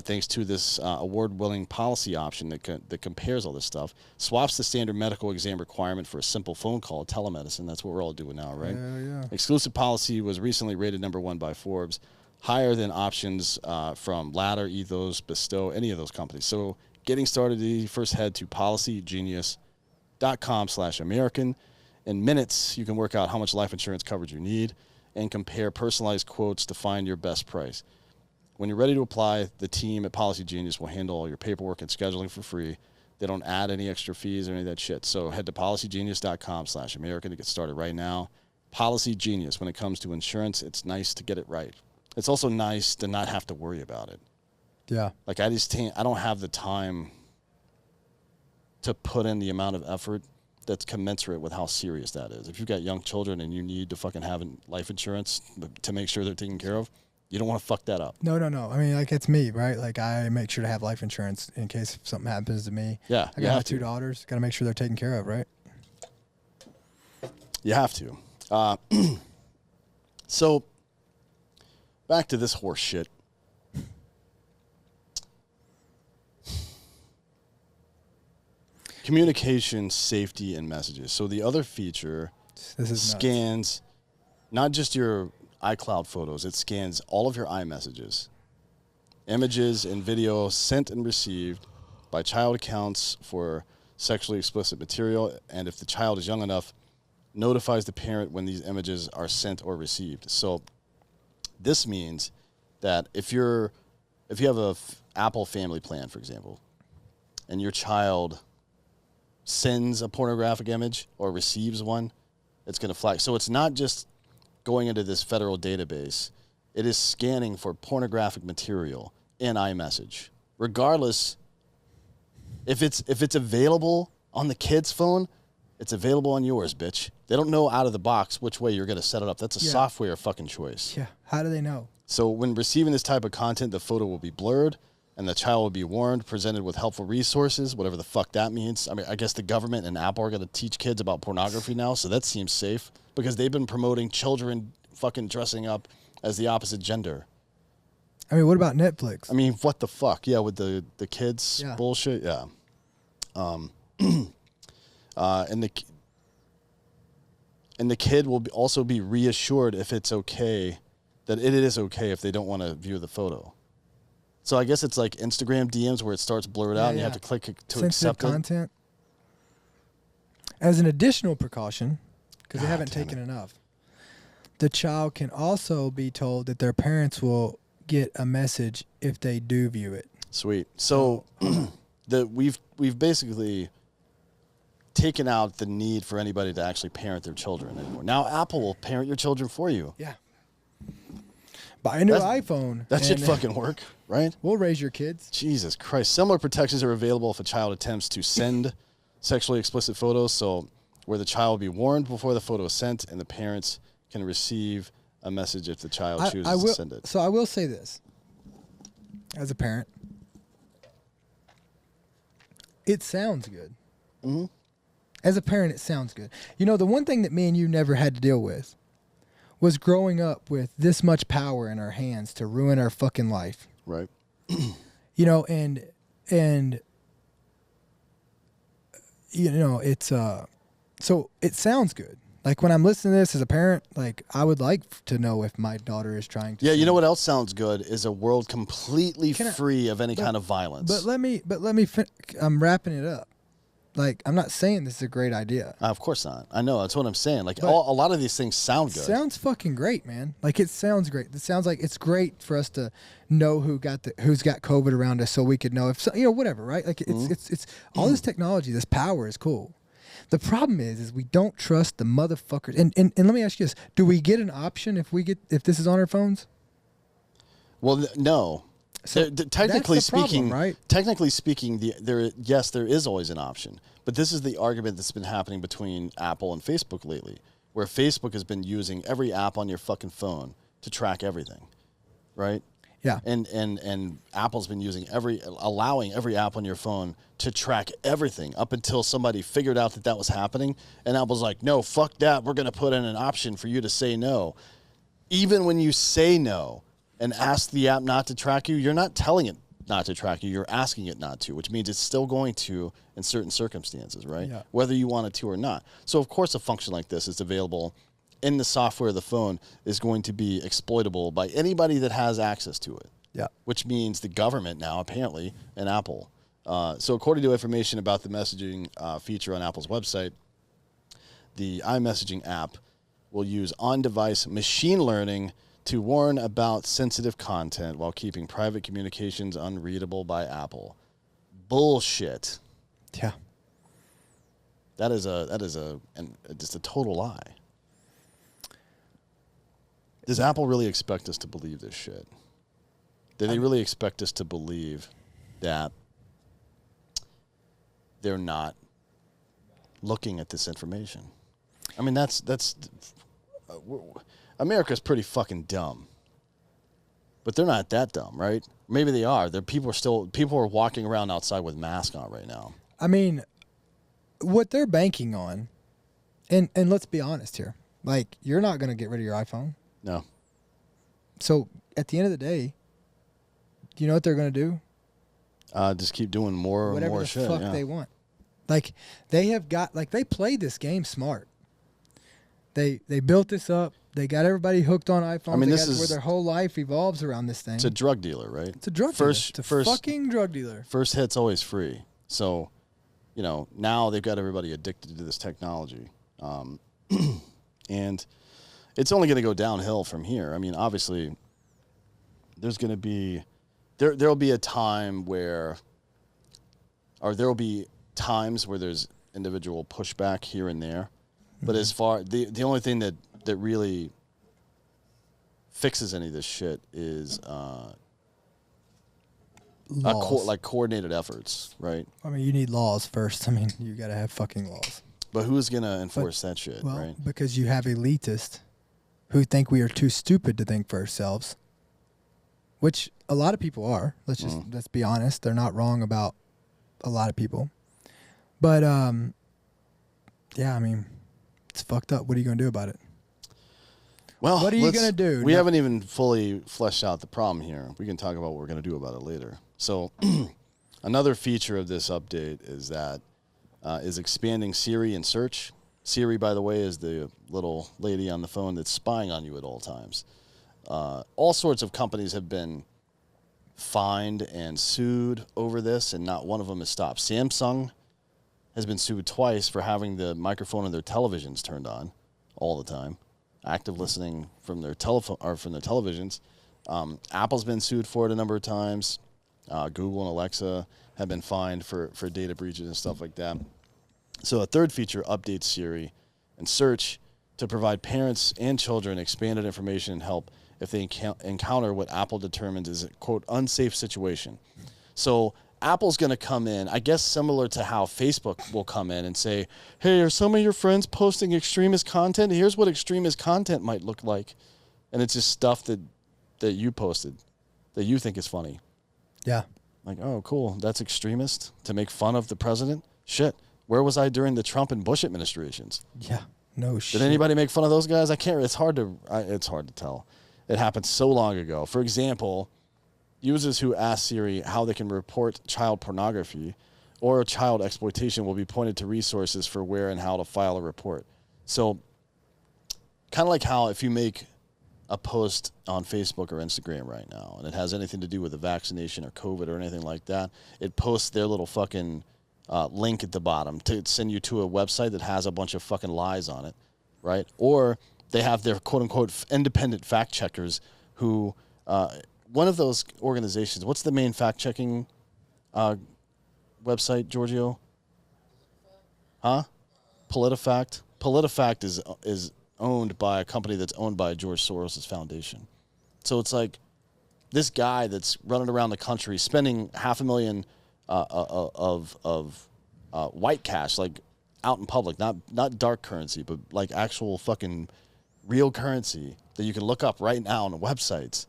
thanks to this award-winning policy option that compares all this stuff, swaps the standard medical exam requirement for a simple phone call, telemedicine. That's what we're all doing now, right? Yeah. Exclusive policy was recently rated #1 by Forbes, higher than options from Ladder, Ethos, Bestow, any of those companies. So getting started, you first head to policygenius.com/American. In minutes, you can work out how much life insurance coverage you need and compare personalized quotes to find your best price. When you're ready to apply, the team at Policy Genius will handle all your paperwork and scheduling for free. They don't add any extra fees or any of that shit. So head to policygenius.com/American to get started right now. Policy Genius. When it comes to insurance, it's nice to get it right. It's also nice to not have to worry about it. Yeah. Like I don't have the time to put in the amount of effort that's commensurate with how serious that is. If you've got young children and you need to fucking have life insurance to make sure they're taken care of, you don't want to fuck that up. No. I mean, like, it's me, right? Like, I make sure to have life insurance in case something happens to me. Yeah. I got my 2 daughters. Got to make sure they're taken care of, right? You have to. So, back to this horse shit. Communication, safety, and messages. So the other feature This is scans not just your iCloud photos, it scans all of your iMessages, images and video sent and received by child accounts for sexually explicit material, and if the child is young enough, notifies the parent when these images are sent or received. So this means that if you have a Apple Family Plan, for example, and your child sends a pornographic image or receives one, it's going to flag. So it's not just going into this federal database. It is scanning for pornographic material in iMessage. Regardless, if it's available on the kid's phone, it's available on yours, bitch. They don't know out of the box which way you're going to set it up. That's a software fucking choice. Yeah. How do they know? So when receiving this type of content, the photo will be blurred, and the child will be warned, presented with helpful resources, whatever the fuck that means. I mean, I guess the government and Apple are going to teach kids about pornography now, so that seems safe because they've been promoting children fucking dressing up as the opposite gender. I mean, what about Netflix? I mean, what the fuck? Yeah, with the kids bullshit. Yeah. And the kid will also be reassured if it's okay, that it is okay if they don't want to view the photo. So I guess it's like Instagram DMs where it starts blurred out and you have to click to sensitive accept content. As an additional precaution, because they haven't taken enough, the child can also be told that their parents will get a message if they do view it. Sweet. So we've basically taken out the need for anybody to actually parent their children anymore. Now Apple will parent your children for you. Yeah. Buy a new iPhone. That should fucking work, right? We'll raise your kids. Jesus Christ. Similar protections are available if a child attempts to send sexually explicit photos. So where the child will be warned before the photo is sent and the parents can receive a message if the child chooses to send it. So I will say this. As a parent, it sounds good. Mm-hmm. As a parent, it sounds good. You know, the one thing that me and you never had to deal with was growing up with this much power in our hands to ruin our fucking life. Right. You know, and you know, it's so it sounds good. Like when I'm listening to this as a parent, like I would like to know if my daughter is trying to. Yeah, you know what else sounds good is a world completely free of any kind of violence. But let me I'm wrapping it up. Like, I'm not saying this is a great idea. Of course not. I know. That's what I'm saying. Like, a lot of these things sound good. Sounds fucking great, man. Like, it sounds great. It sounds like it's great for us to know who's got COVID around us, so we could know if whatever, right? Like, it's all this technology, this power is cool. The problem is we don't trust the motherfuckers. And let me ask you this: do we get an option if this is on our phones? Well, no. So technically that's the problem, speaking, right? Technically speaking, there is always an option. But this is the argument that's been happening between Apple and Facebook lately, where Facebook has been using every app on your fucking phone to track everything, right? Yeah. And Apple's been allowing every app on your phone to track everything up until somebody figured out that was happening. And Apple's like, no, fuck that. We're going to put in an option for you to say no. Even when you say no and ask the app not to track you, you're not telling it not to track you. You're asking it not to, which means it's still going to in certain circumstances, right? Yeah. Whether you want it to or not. So, of course, a function like this is available in the software of the phone is going to be exploitable by anybody that has access to it. Yeah. Which means the government now, apparently, and Apple. So according to information about the messaging feature on Apple's website, the iMessaging app will use on-device machine learning to warn about sensitive content while keeping private communications unreadable by Apple. Bullshit. Yeah. That is just a total lie. Does Apple really expect us to believe this shit? Do they really expect us to believe that they're not looking at this information? I mean, America's pretty fucking dumb, but they're not that dumb, right? Maybe they are. People are walking around outside with masks on right now. I mean, what they're banking on, and let's be honest here, like, you're not going to get rid of your iPhone. No. So at the end of the day, do you know what they're going to do? Just keep doing more and more shit. Whatever the fuck they want. Like, they played this game smart. They built this up. They got everybody hooked on iPhones. I mean, this is where is their whole life evolves around this thing. It's a drug dealer, right? It's a drug dealer. It's a fucking drug dealer. First hit's always free. So, now they've got everybody addicted to this technology. And it's only going to go downhill from here. I mean, obviously, there's going to be there'll be a time where, or there'll be times where there's individual pushback here and there. But as far the only thing that really fixes any of this shit is coordinated efforts, right? I mean, you need laws first. I mean, you got to have fucking laws. But who's gonna enforce that shit, right? Because you have elitists who think we are too stupid to think for ourselves, which a lot of people are. Let's be honest. They're not wrong about a lot of people. But yeah, I mean, it's fucked up. What are you going to do about it? Well, what are you going to do? We haven't even fully fleshed out the problem here. We can talk about what we're going to do about it later. So another feature of this update is that is expanding Siri and search. Siri, by the way, is the little lady on the phone that's spying on you at all times. All sorts of companies have been fined and sued over this, and not one of them has stopped. Samsung has been sued twice for having the microphone of their televisions turned on all the time, active listening from their telephone or from their televisions. Apple's been sued for it a number of times. Google and Alexa have been fined for data breaches and stuff like that. So a third feature updates Siri and search to provide parents and children expanded information and help if they encounter what Apple determines is a, quote, unsafe situation. So Apple's going to come in, I guess similar to how Facebook will come in and say, hey, are some of your friends posting extremist content? Here's what extremist content might look like. And it's just stuff that you posted that you think is funny. Yeah. Like, oh, cool. That's extremist to make fun of the president? Shit. Where was I during the Trump and Bush administrations? Yeah. No shit. Did anybody make fun of those guys? I can't. It's hard to tell. It happened so long ago. For example, users who ask Siri how they can report child pornography or child exploitation will be pointed to resources for where and how to file a report. So kind of like how if you make a post on Facebook or Instagram right now and it has anything to do with a vaccination or COVID or anything like that, it posts their little fucking link at the bottom to send you to a website that has a bunch of fucking lies on it, right? Or they have their quote-unquote independent fact-checkers who one of those organizations, what's the main fact-checking website, Giorgio? Huh? PolitiFact? PolitiFact is owned by a company that's owned by George Soros' foundation. So it's like this guy that's running around the country spending $500,000 of white cash, like out in public, not dark currency, but like actual fucking real currency that you can look up right now on the websites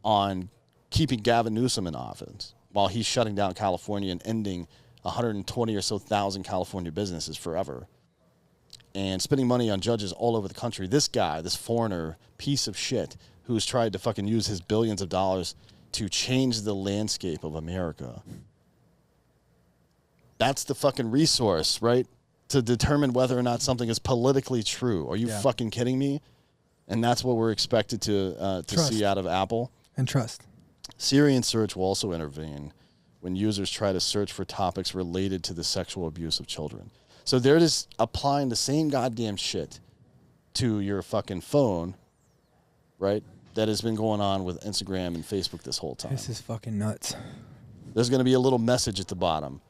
on keeping Gavin Newsom in office while he's shutting down California and ending 120 or so thousand California businesses forever and spending money on judges all over the country. This guy, this foreigner piece of shit who's tried to fucking use his billions of dollars to change the landscape of America. That's the fucking resource, right? To determine whether or not something is politically true. Are you fucking kidding me? And that's what we're expected to see out of Apple. And trust. Siri and Search will also intervene when users try to search for topics related to the sexual abuse of children. So they're just applying the same goddamn shit to your fucking phone, right? That has been going on with Instagram and Facebook this whole time. This is fucking nuts. There's going to be a little message at the bottom,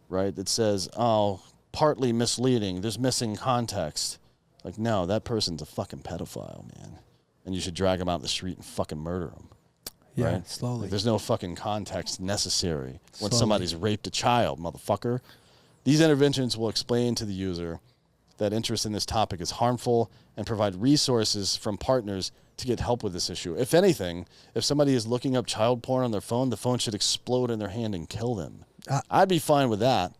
right? That says, oh, partly misleading. There's missing context. Like, no, that person's a fucking pedophile, man. And you should drag him out the street and fucking murder him. Yeah, right? slowly. Like, there's no fucking context necessary when Slowly. somebody's raped a child, motherfucker. These interventions will explain to the user that interest in this topic is harmful and provide resources from partners to get help with this issue. If anything, if somebody is looking up child porn on their phone, the phone should explode in their hand and kill them. I'd be fine with that.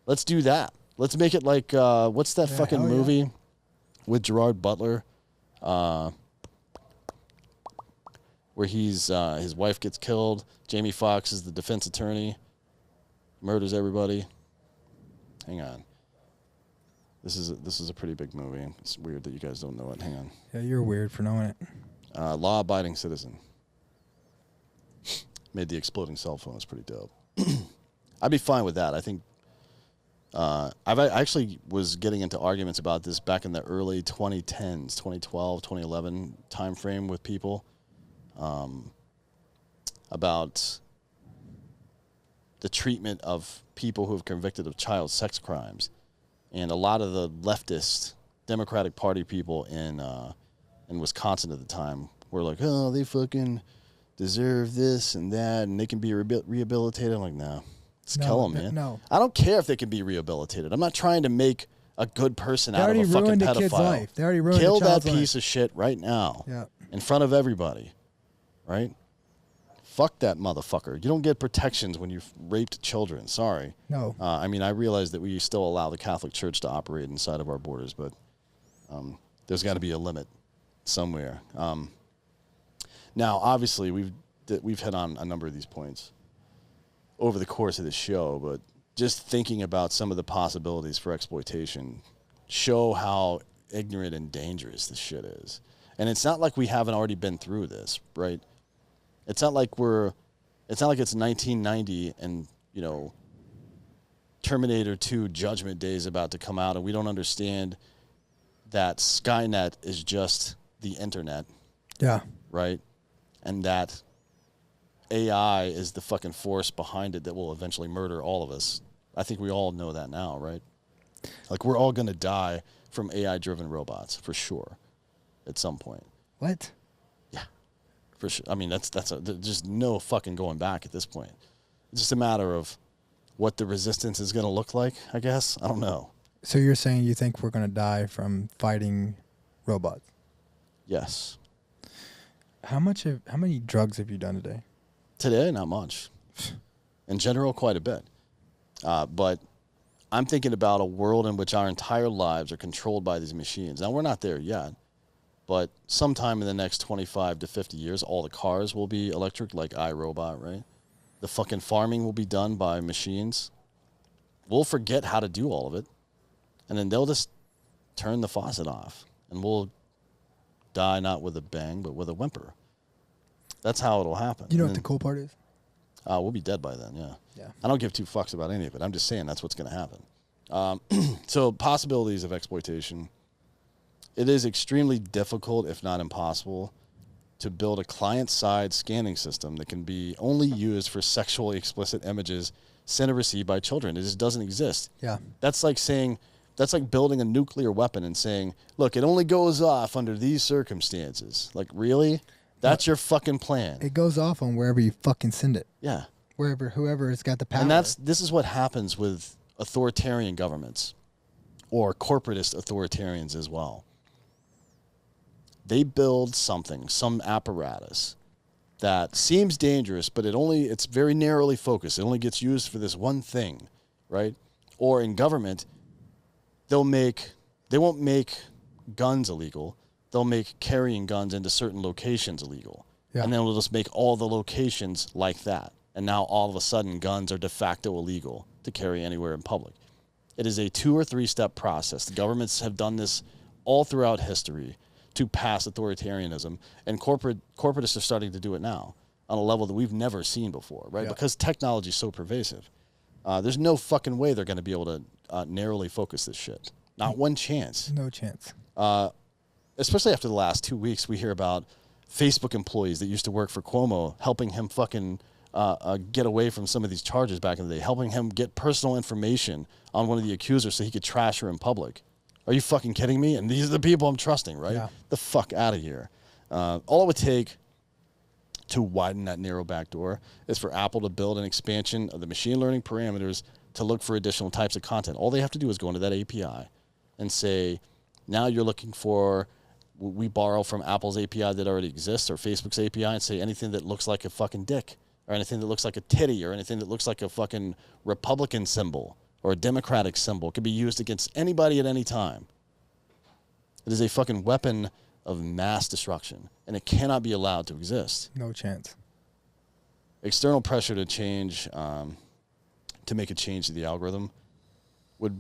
Let's do that. Let's make it like, what's that fucking movie with Gerard Butler? Where he's his wife gets killed. Jamie Foxx is the defense attorney. Murders everybody. Hang on. This is a pretty big movie. It's weird that you guys don't know it. Hang on. Yeah, you're weird for knowing it. Law-abiding citizen. Made the exploding cell phone. It's pretty dope. I'd be fine with that. I think I actually was getting into arguments about this back in the early 2010s, 2012, 2011 time frame with people about the treatment of people who have convicted of child sex crimes. And a lot of the leftist Democratic Party people in Wisconsin at the time were like, oh, they fucking deserve this and that, and they can be rehabilitated. I'm like, no. Let's kill them, man. No. I don't care if they can be rehabilitated. I'm not trying to make a good person out of a fucking pedophile. Kid's life. They already ruined Kill the child's that life. piece of shit right now. Yeah. In front of everybody. Right? Fuck that motherfucker. You don't get protections when you've raped children. Sorry. No. I mean, I realize that we still allow the Catholic Church to operate inside of our borders, but there's got to be a limit somewhere. Now, obviously, we've hit on a number of these points over the course of the show, but just thinking about some of the possibilities for exploitation show how ignorant and dangerous this shit is. And it's not like we haven't already been through this, right? It's not like it's 1990 and, you know, Terminator 2 Judgment Day is about to come out and we don't understand that Skynet is just the internet. Yeah. Right? And that AI is the fucking force behind it that will eventually murder all of us. I think we all know that now, right? Like, we're all going to die from AI-driven robots, for sure, at some point. What? Yeah, for sure. I mean, there's just no fucking going back at this point. It's just a matter of what the resistance is going to look like, I guess. I don't know. So you're saying you think we're going to die from fighting robots? Yes. How many drugs have you done today? Today, not much. In general, quite a bit. But I'm thinking about a world in which our entire lives are controlled by these machines. Now, we're not there yet, but sometime in the next 25 to 50 years, all the cars will be electric, like iRobot, right? The fucking farming will be done by machines. We'll forget how to do all of it, and then they'll just turn the faucet off, and we'll die not with a bang, but with a whimper. That's how it'll happen. You know what the cool part is? We'll be dead by then, yeah. Yeah. I don't give two fucks about any of it. I'm just saying that's what's going to happen. So possibilities of exploitation. It is extremely difficult, if not impossible, to build a client-side scanning system that can be only used for sexually explicit images sent or received by children. It just doesn't exist. Yeah. That's like building a nuclear weapon and saying, look, it only goes off under these circumstances. Like, really? That's your fucking plan. It goes off on wherever you fucking send it. Yeah. Whoever has got the power. And this is what happens with authoritarian governments or corporatist authoritarians as well. They build some apparatus that seems dangerous, but it's very narrowly focused. It only gets used for this one thing, right? Or in government, they won't make guns illegal. They'll make carrying guns into certain locations illegal, Yeah. And then we'll just make all the locations like that. And now all of a sudden guns are de facto illegal to carry anywhere in public. It is a 2 or 3 step process. The governments have done this all throughout history to pass authoritarianism, and corporatists are starting to do it now on a level that we've never seen before, right? Yeah. Because technology is so pervasive. There's no fucking way they're going to be able to narrowly focus this shit. Not one chance. No chance. Especially after the last 2 weeks, we hear about Facebook employees that used to work for Cuomo helping him fucking get away from some of these charges back in the day, helping him get personal information on one of the accusers so he could trash her in public. Are you fucking kidding me? And these are the people I'm trusting, right? Yeah. The fuck out of here. All it would take to widen that narrow back door is for Apple to build an expansion of the machine learning parameters to look for additional types of content. All they have to do is go into that API and say, now you're looking for, we borrow from Apple's API that already exists or Facebook's API and say anything that looks like a fucking dick or anything that looks like a titty or anything that looks like a fucking Republican symbol or a Democratic symbol can be used against anybody at any time. It is a fucking weapon of mass destruction, and it cannot be allowed to exist. No chance. External pressure to change, to make a change to the algorithm would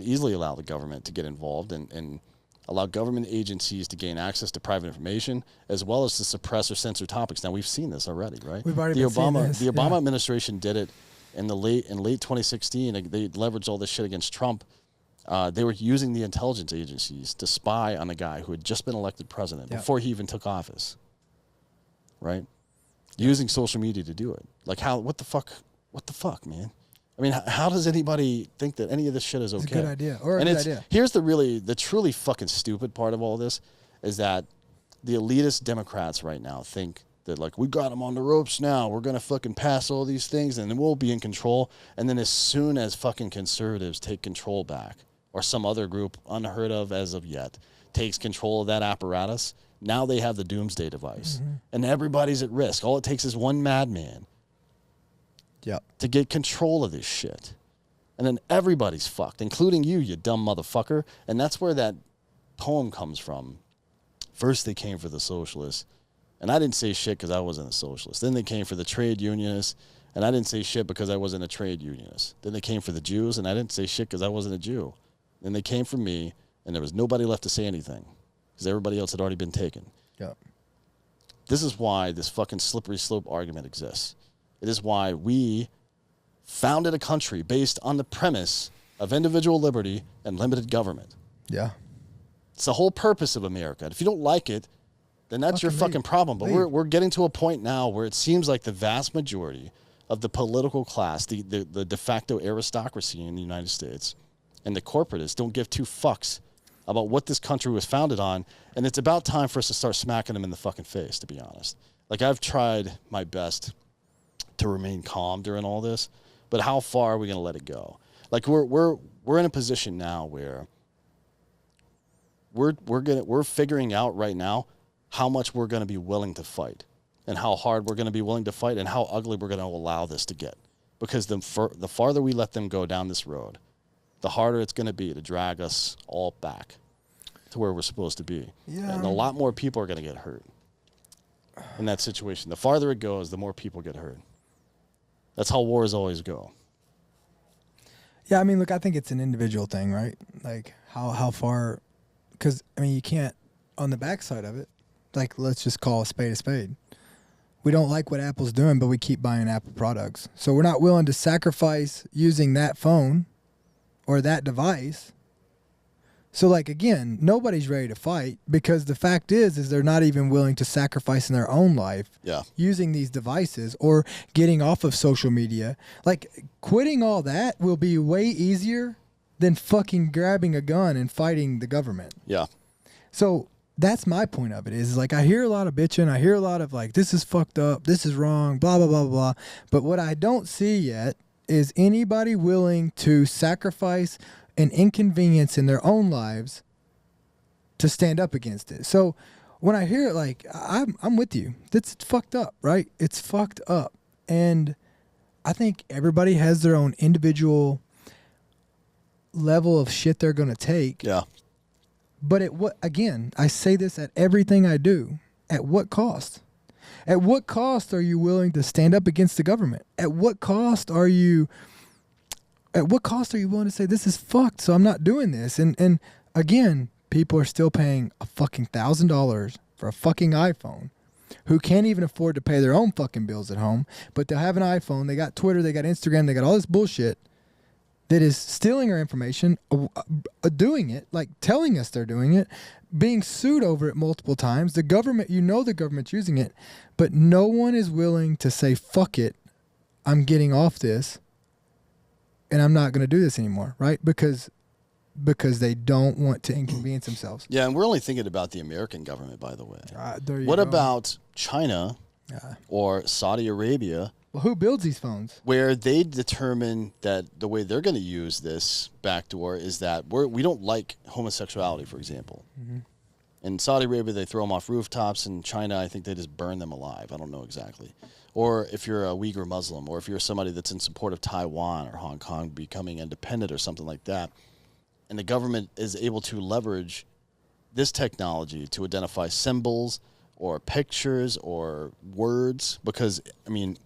easily allow the government to get involved and allow government agencies to gain access to private information as well as to suppress or censor topics. Now, we've seen this already, right? We've already been seeing this, The Obama yeah. administration did it in late 2016. They leveraged all this shit against Trump. They were using the intelligence agencies to spy on a guy who had just been elected president before he even took office, right? Using social media to do it. Like what the fuck, man? I mean, how does anybody think that any of this shit is okay? It's a good idea. Or a and good idea. Here's the truly fucking stupid part of all this is that the elitist Democrats right now think that, like, we got them on the ropes now. We're going to fucking pass all these things and then we'll be in control. And then as soon as fucking conservatives take control back or some other group unheard of as of yet takes control of that apparatus, now they have the doomsday device. Mm-hmm. And everybody's at risk. All it takes is one madman Yep. to get control of this shit. And then everybody's fucked, including you dumb motherfucker. And that's where that poem comes from. First they came for the socialists. And I didn't say shit because I wasn't a socialist. Then they came for the trade unionists. And I didn't say shit because I wasn't a trade unionist. Then they came for the Jews. And I didn't say shit because I wasn't a Jew. Then they came for me. And there was nobody left to say anything. Because everybody else had already been taken. Yep. This is why this fucking slippery slope argument exists. It is why we founded a country based on the premise of individual liberty and limited government. Yeah. It's the whole purpose of America. If you don't like it, then that's your fucking problem. But we're getting to a point now where it seems like the vast majority of the political class, the de facto aristocracy in the United States, and the corporatists don't give two fucks about what this country was founded on. And it's about time for us to start smacking them in the fucking face, to be honest. Like, I've tried my best to remain calm during all this, but how far are we going to let it go? Like, we're in a position now where we're figuring out right now how much we're going to be willing to fight and how hard we're going to be willing to fight and how ugly we're going to allow this to get. Because the farther we let them go down this road, the harder it's going to be to drag us all back to where we're supposed to be. Yeah. And a lot more people are going to get hurt in that situation. The farther it goes, the more people get hurt. That's how wars always go. Yeah, I mean, look, I think it's an individual thing, right? Like, how far... Because, I mean, you can't... On the backside of it, like, let's just call a spade. We don't like what Apple's doing, but we keep buying Apple products. So we're not willing to sacrifice using that phone or that device. So, like, again, nobody's ready to fight because the fact is they're not even willing to sacrifice in their own life using these devices or getting off of social media. Like, quitting all that will be way easier than fucking grabbing a gun and fighting the government. Yeah. So that's my point of it is like, I hear a lot of bitching. I hear a lot of like, this is fucked up. This is wrong, blah, blah, blah, blah. But what I don't see yet is anybody willing to sacrifice an inconvenience in their own lives to stand up against it. So when I hear it, like, I'm with you. It's fucked up, right? It's fucked up. And I think everybody has their own individual level of shit they're going to take. Yeah. But again, I say this at everything I do. At what cost? At what cost are you willing to stand up against the government? At what cost are you willing to say this is fucked, so I'm not doing this? And again, people are still paying a fucking $1,000 for a fucking iPhone, who can't even afford to pay their own fucking bills at home, but they'll have an iPhone, they got Twitter, they got Instagram, they got all this bullshit that is stealing our information, doing it, like telling us they're doing it, being sued over it multiple times. The government, the government's using it, but no one is willing to say, fuck it, I'm getting off this, and I'm not going to do this anymore, right? Because they don't want to inconvenience themselves. Yeah, and we're only thinking about the American government, by the way. What about China or Saudi Arabia? Well, who builds these phones? Where they determine that the way they're going to use this backdoor is that we don't like homosexuality, for example. Mm-hmm. In Saudi Arabia, they throw them off rooftops. In China, I think they just burn them alive. I don't know exactly. Or if you're a Uyghur Muslim, or if you're somebody that's in support of Taiwan or Hong Kong becoming independent or something like that, and the government is able to leverage this technology to identify symbols or pictures or words, because, I mean,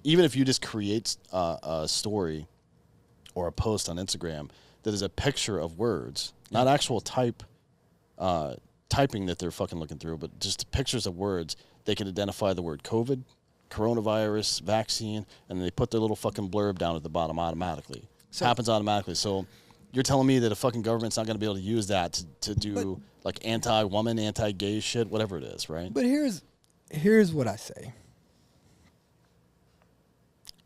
even if you just create a story or a post on Instagram that is a picture of words, not actual typing that they're fucking looking through, but just pictures of words, they can identify the word COVID, coronavirus, vaccine, and they put their little fucking blurb down at the bottom automatically. It happens automatically. So you're telling me that a fucking government's not going to be able to use that to do like anti-woman, anti-gay shit, whatever it is, right? But here's what I say.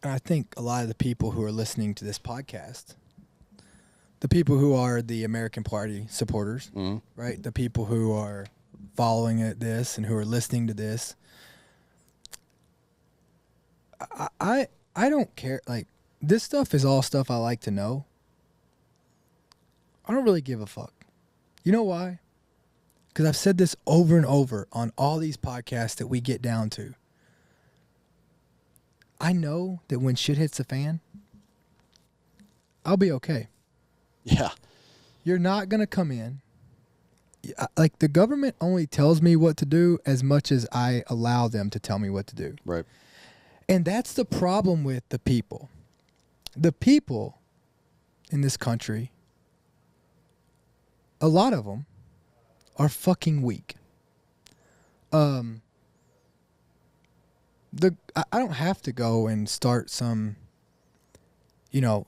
And I think a lot of the people who are listening to this podcast, the people who are the American Party supporters, right? The people who are following this and who are listening to this, I don't care. Like, this stuff is all stuff I like to know. I don't really give a fuck. You know why? Because I've said this over and over on all these podcasts that we get down to. I know that when shit hits the fan, I'll be okay. Yeah. You're not going to come in. Like, the government only tells me what to do as much as I allow them to tell me what to do. Right. And that's the problem with the people. The people in this country, a lot of them are fucking weak. I don't have to go and start some,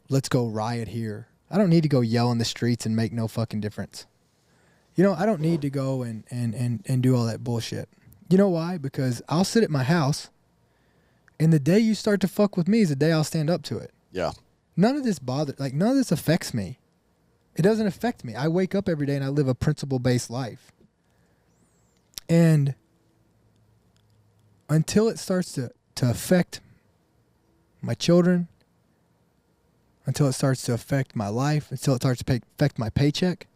let's go riot here. I don't need to go yell in the streets and make no fucking difference. I don't need to go and do all that bullshit. You know why? Because I'll sit at my house, and the day you start to fuck with me is the day I'll stand up to it. Yeah. None of this none of this affects me. It doesn't affect me. I wake up every day and I live a principle-based life. And until it starts to affect my children, until it starts to affect my life, until it starts to affect my paycheck,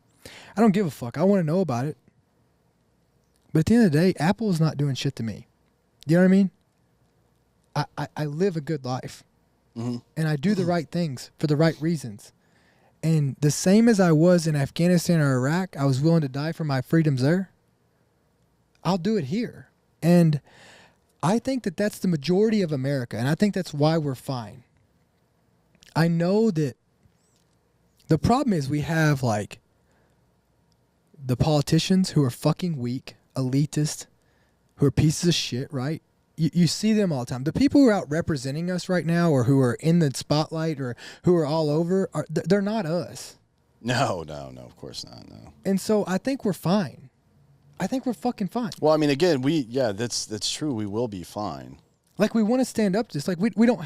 I don't give a fuck. I want to know about it. But at the end of the day, Apple is not doing shit to me. You know what I mean? I live a good life. Mm-hmm. And I do the right things for the right reasons. And the same as I was in Afghanistan or Iraq, I was willing to die for my freedoms there. I'll do it here. And I think that that's the majority of America. And I think that's why we're fine. I know that the problem is we have, like, the politicians who are fucking weak, elitist, who are pieces of shit, right? You see them all the time. The people who are out representing us right now, or who are in the spotlight, or who are all over, they're not us. No, of course not, no. And so I think we're fine. I think we're fucking fine. Well, I mean, again, that's true. We will be fine. Like, we want to stand up to this. Like, we don't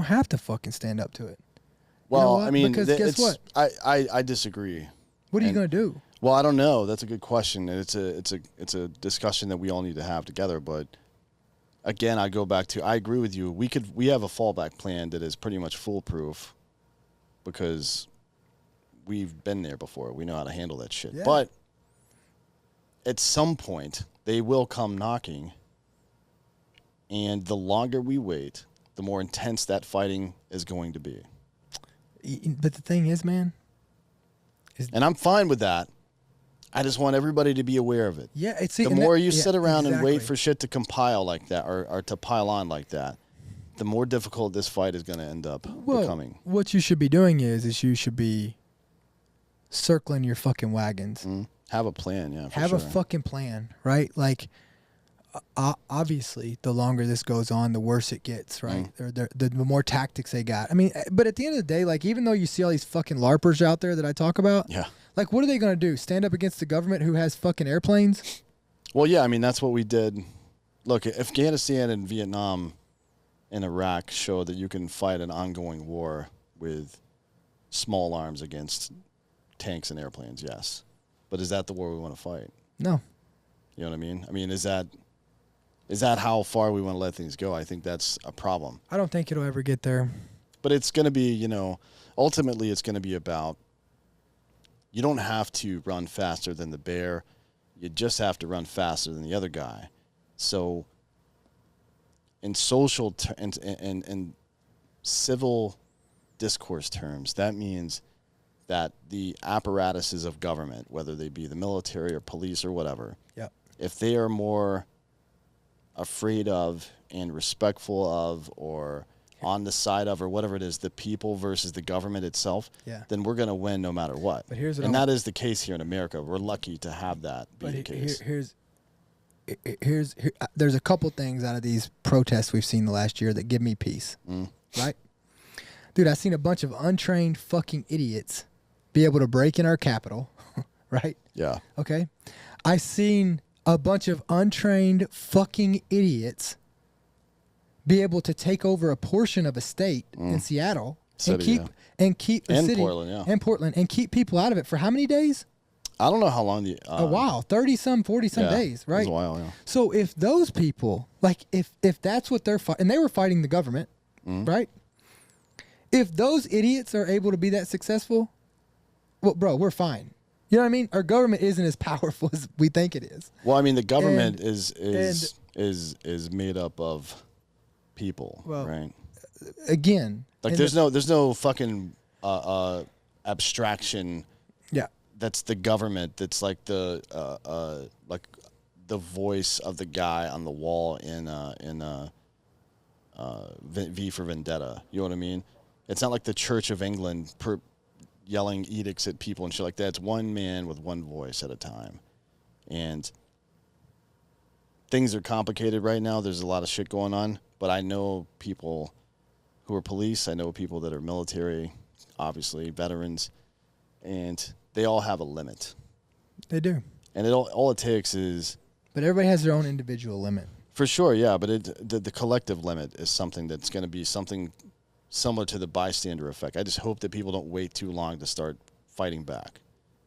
have to fucking stand up to it. Well, you know I mean, because guess what? I disagree. What are you gonna do? Well, I don't know. That's a good question, and it's a discussion that we all need to have together. But again, I go back to, I agree with you. We have a fallback plan that is pretty much foolproof because we've been there before. We know how to handle that shit. Yeah. But at some point, they will come knocking, and the longer we wait, the more intense that fighting is going to be. But the thing is, man, and I'm fine with that. I just want everybody to be aware of it. Yeah, it's The more you sit around and wait for shit to compile like that or to pile on like that, the more difficult this fight is going to end up becoming. What you should be doing is you should be circling your fucking wagons. Have a plan, yeah. Have a fucking plan, right? Like, obviously, the longer this goes on, the worse it gets, right? The more tactics they got. I mean, but at the end of the day, like, even though you see all these fucking LARPers out there that I talk about, yeah. Like, what are they going to do? Stand up against the government who has fucking airplanes? Well, yeah, I mean, that's what we did. Look, Afghanistan and Vietnam and Iraq show that you can fight an ongoing war with small arms against tanks and airplanes, yes. But is that the war we want to fight? No. You know what I mean? I mean, is that how far we want to let things go? I think that's a problem. I don't think it'll ever get there. But it's going to be, ultimately it's going to be about, you don't have to run faster than the bear. You just have to run faster than the other guy. So in social and civil discourse terms, that means that the apparatuses of government, whether they be the military or police or whatever, if they are more afraid of and respectful of or on the side of or whatever it is, the people versus the government itself, then we're going to win no matter what. But here's that is the case here in America. We're lucky to have that be the case. There's a couple things out of these protests we've seen the last year that give me peace, right? Dude, I've seen a bunch of untrained fucking idiots be able to break in our Capitol, right? Yeah. Okay? I've seen a bunch of untrained fucking idiots be able to take over a portion of a state in Seattle and keep Portland and keep people out of it for how many days? I don't know how long a while, 30-some, 40-some days, right? It was a while, yeah. So if those people, like if that's what they're fighting, and they were fighting the government, right? If those idiots are able to be that successful, well, bro, we're fine. You know what I mean? Our government isn't as powerful as we think it is. Well, I mean, the government is made up of people, right? Again, like there's no fucking abstraction. Yeah, that's the government. That's like the voice of the guy on the wall in V for Vendetta. You know what I mean? It's not like the Church of England yelling edicts at people and shit like that. It's one man with one voice at a time, and things are complicated right now. There's a lot of shit going on. But I know people who are police. I know people that are military, obviously, veterans. And they all have a limit. They do. And all it takes is... But everybody has their own individual limit. For sure, yeah. But the collective limit is something that's going to be something similar to the bystander effect. I just hope that people don't wait too long to start fighting back.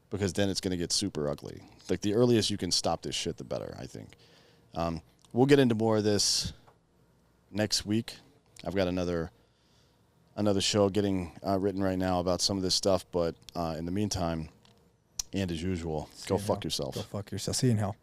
Because then it's going to get super ugly. Like, the earliest you can stop this shit, the better, I think. We'll get into more of this next week. I've got another show getting written right now about some of this stuff, but in the meantime, and as usual, go fuck yourself. Go fuck yourself. See you in hell.